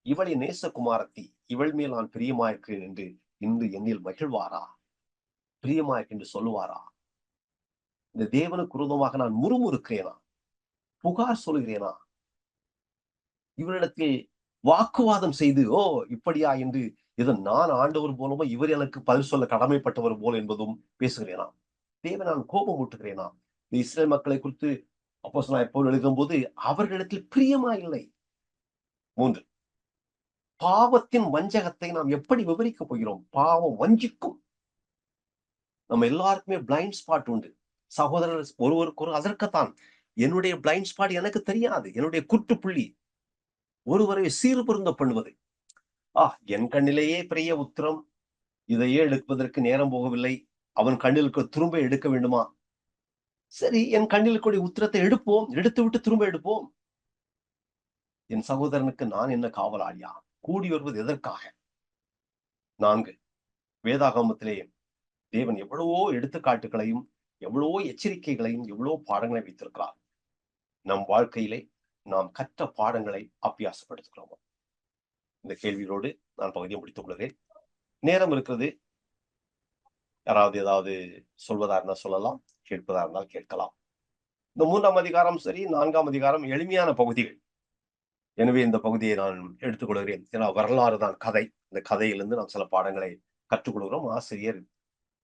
இவள் என் நேசகுமாரத்தி, இவள் மேல் நான் பிரியமாயிருக்கிறேன் என்று இன்று என்னில் மகிழ்வாரா? பிரியமாயிருக்க என்று சொல்லுவாரா? இந்த தேவனுக்கு விரோதமாக நான் முறுமுறுக்கிறேனா? புகார் சொல்கிறேனா? இவரிடத்தில் வாக்குவாதம் செய்து, இப்படியா என்று இது நான் ஆண்டவர் போலவோ, இவர் எனக்கு பதில் சொல்ல கடமைப்பட்டவர் போல் என்பதும் பேசுகிறேனா? தேவன் நான் கோபம் ஊட்டுகிறேனா? இந்த இஸ்ரேல் மக்களை குறித்து அப்போஸ்தலனாகிய பவுல் எழுதும்போது அவர்களிடத்தில் பிரியமா இல்லை. 3, பாவத்தின் வஞ்சகத்தை நாம் எப்படி விவரிக்க போகிறோம்? பாவம் வஞ்சிக்கும். நம்ம எல்லாருக்குமே பிளைண்ட் ஸ்பாட் உண்டு. சகோதரர் ஒருவருக்கு அதற்குத்தான் என்னுடைய பிளைண்ட் ஸ்பாட் எனக்கு தெரியாது. என்னுடைய குற்றுப்புள்ளி ஒருவரை சீர்பொருந்த பண்ணுவது. என் கண்ணிலேயே பெரிய உத்திரம், இதையே எடுப்பதற்கு நேரம் போகவில்லை. அவன் கண்ணிலுக்கு திரும்ப எடுக்க வேண்டுமா? சரி, என் கண்ணில் கூடிய உத்திரத்தை எடுப்போம், எடுத்து விட்டு திரும்ப எடுப்போம். என் சகோதரனுக்கு நான் என்ன காவலாளியா? கூடி வருவது எதற்காக? 4, வேதாகமத்திலே தேவன் எவ்வளவோ எடுத்துக்காட்டுகளையும் எவ்வளவோ எச்சரிக்கைகளையும் எவ்வளவோ பாடங்களை வைத்திருக்கிறார். நம் வாழ்க்கையிலே நாம் கற்ற பாடங்களை அபியாசப்படுத்துகிறோம். இந்த கேள்வியோடு நான் பகுதியை முடித்துக் கொள்கிறேன். நேரம் இருக்கிறது. யாராவது ஏதாவது சொல்வதா இருந்தால் சொல்லலாம், கேட்பதா இருந்தால் கேட்கலாம். இந்த 3ஆம் அதிகாரம் சரி, 4ஆம் அதிகாரம் எளிமையான பகுதிகள். எனவே இந்த பகுதியை நான் எடுத்துக்கொள்கிறேன். ஏன்னா வரலாறு தான் கதை. இந்த கதையிலிருந்து நாம் சில பாடங்களை கற்றுக்கொள்கிறோம். ஆசிரியர்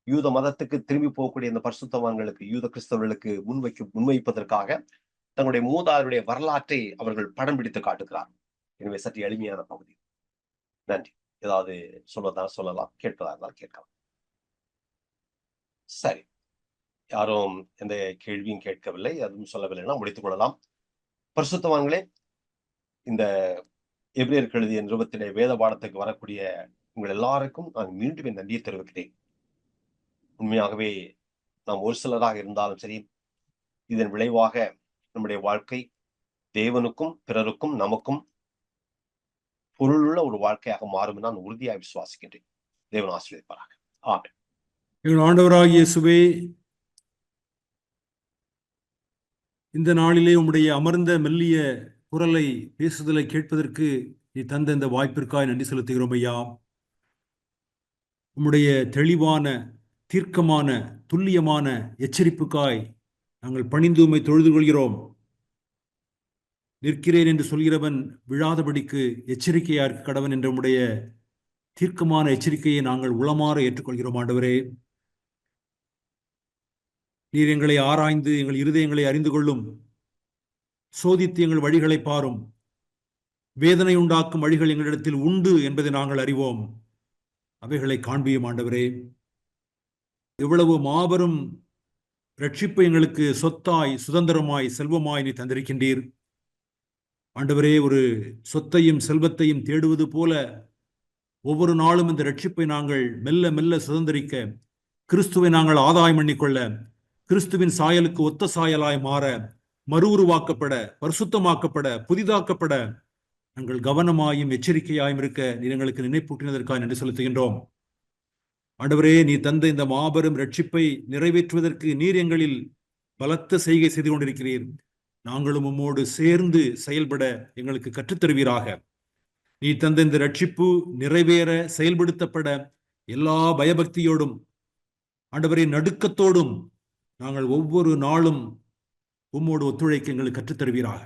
யூத மதத்துக்கு திரும்பி போகக்கூடிய இந்த பரிசுத்தவான்களுக்கு, யூத கிறிஸ்தவர்களுக்கு முன்வைப்பதற்காக தங்களுடைய மூதாருடைய வரலாற்றை அவர்கள் படம் பிடித்து காட்டுகிறார். எனவே சற்று எளிமையான பகுதி. நன்றி. ஏதாவது சொல்வதா சொல்லலாம், கேட்பதா இருந்தால் கேட்கலாம். சரி, யாரும் எந்த கேள்வியும் கேட்கவில்லை, அதுவும் சொல்லவில்லைன்னா முடித்துக் கொள்ளலாம். பரிசுத்தவான்களே, இந்த எபிரேயருக்கு எழுதிய நிருபத்திலே வேத பாடத்துக்கு வரக்கூடிய உங்கள் எல்லாருக்கும் நான் மீண்டும் என் நன்றியை தெரிவிக்கிறேன். உண்மையாகவே நாம் ஒரு சிலராக இருந்தாலும் சரி, இதன் விளைவாக நம்முடைய வாழ்க்கை தேவனுக்கும் பிறருக்கும் நமக்கும் பொருளுள்ள ஒரு வாழ்க்கையாக மாறும் நான் உறுதியாக விசுவாசிக்கின்றேன். தேவன் ஆசீர்வதிப்பாராக. ஆமென். எங்கள் ஆண்டவராகிய இயேசுவே, இந்த நாளிலே உம்முடைய அமர்ந்த மெல்லிய குரலை பேசுதலை கேட்பதற்கு நீ தந்த இந்த வாய்ப்பிற்காக நன்றி செலுத்துகிறோம் ஐயா. உம்முடைய தெளிவான, தீர்க்கமான, துல்லியமான எச்சரிப்புக்காய் நாங்கள் பணிந்து உம்மை தொழுது கொள்கிறோம். நிற்கிறேன் என்று சொல்கிறவன் விழாதபடிக்கு எச்சரிக்கையா இருக்க கடவன் என்ற உம்முடைய தீர்க்கமான எச்சரிக்கையை நாங்கள் உளமாற ஏற்றுக்கொள்கிறோம். ஆண்டவரே, நீர் எங்களை ஆராய்ந்து எங்கள் இருதயங்களை அறிந்து கொள்ளும், சோதித்து எங்கள் வழிகளை பாரும். வேதனை உண்டாக்கும் வழிகள் எங்களிடத்தில் உண்டு என்பதை நாங்கள் அறிவோம். அவைகளை காண்பியும் ஆண்டவரே. எவ்வளவு மாபெரும் ரட்சிப்பு எங்களுக்கு சொத்தாய், சுதந்திரமாய், செல்வமாய் நீ தந்திருக்கின்றீர். ஆண்டவரே, ஒரு சொத்தையும் செல்வத்தையும் தேடுவது போல ஒவ்வொரு நாளும் இந்த ரட்சிப்பை நாங்கள் மெல்ல மெல்ல சுதந்திரிக்க, கிறிஸ்துவை நாங்கள் ஆதாயம் பண்ணிக்கொள்ள, கிறிஸ்துவின் சாயலுக்கு ஒத்த சாயலாய் மாற, மறு உருவாக்கப்பட, பரிசுத்தமாக்கப்பட, புதிதாக்கப்பட நாங்கள் கவனமாயும் எச்சரிக்கையாயும் இருக்க நீர் எங்களுக்கு நினைப்பூட்டினதற்காக நன்றி செலுத்துகின்றோம். ஆண்டவரே, நீ தந்த இந்த மாபெரும் ரட்சிப்பை நிறைவேற்றுவதற்கு நீர் எங்களில் பலத்த செய்கை செய்து கொண்டிருக்கிறீர். நாங்களும் உம்மோடு சேர்ந்து செயல்பட எங்களுக்கு கற்றுத்தருவீராக. நீ தந்த இந்த ரட்சிப்பு நிறைவேற, செயல்படுத்தப்பட எல்லா பயபக்தியோடும், ஆண்டவரே நடுக்கத்தோடும் நாங்கள் ஒவ்வொரு நாளும் உம்மோடு ஒத்துழைக்க எங்களுக்கு கற்றுத்தருவீராக.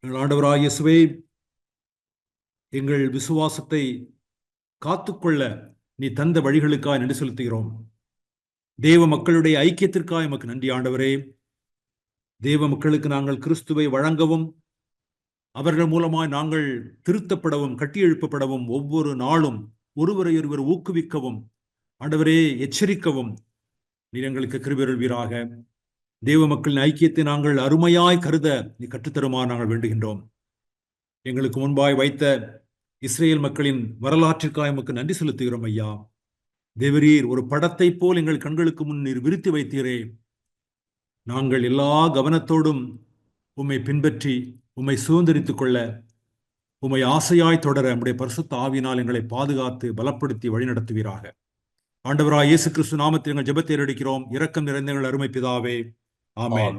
எங்கள் ஆண்டவராகிய இயேசுவே, எங்கள் விசுவாசத்தை காத்துக்கொள்ள நீ தந்த வழிகளுக்காக நன்றி செலுத்துகிறோம். தேவ மக்களுடைய ஐக்கியத்திற்காக எமக்கு நன்றி ஆண்டவரே. தேவ மக்களுக்கு நாங்கள் கிறிஸ்துவை வழங்கவும், அவர்கள் மூலமாய் நாங்கள் திருத்தப்படவும், கட்டியெழுப்பப்படவும், ஒவ்வொரு நாளும் ஒருவரை ஒருவர் ஊக்குவிக்கவும், ஆண்டவரே எச்சரிக்கவும் நீர் எங்களுக்கு கிருபையருள்வீராக. தேவ மக்களின் ஐக்கியத்தை நாங்கள் அருமையாய் கருத நீ கற்றுத்தருமாறு நாங்கள் வேண்டுகின்றோம். எங்களுக்கு முன்பாய் வைத்த இஸ்ரேல் மக்களின் வரலாற்றிற்காக எமக்கு நன்றி செலுத்துகிறோம் ஐயா. தேவரீர் ஒரு படத்தை போல் எங்கள் கண்களுக்கு முன் நீர் விரித்து வைத்தீரே. நாங்கள் எல்லா கவனத்தோடும் உம்மை பின்பற்றி உம்மை சுதந்திரித்துக் கொள்ள, உம்மை ஆசையாய் தொடர நம்முடைய பரிசுத்த ஆவியினால் எங்களை பாதுகாத்து பலப்படுத்தி வழிநடத்துவீராக. ஆண்டவராய் இயேசு கிறிஸ்து நாமத்தில் எங்கள் ஜெபத்தை ஏறெடுக்கிறோம். இரக்கம் நிறைந்த எங்கள் அருமை பிதாவே, ஆமென்.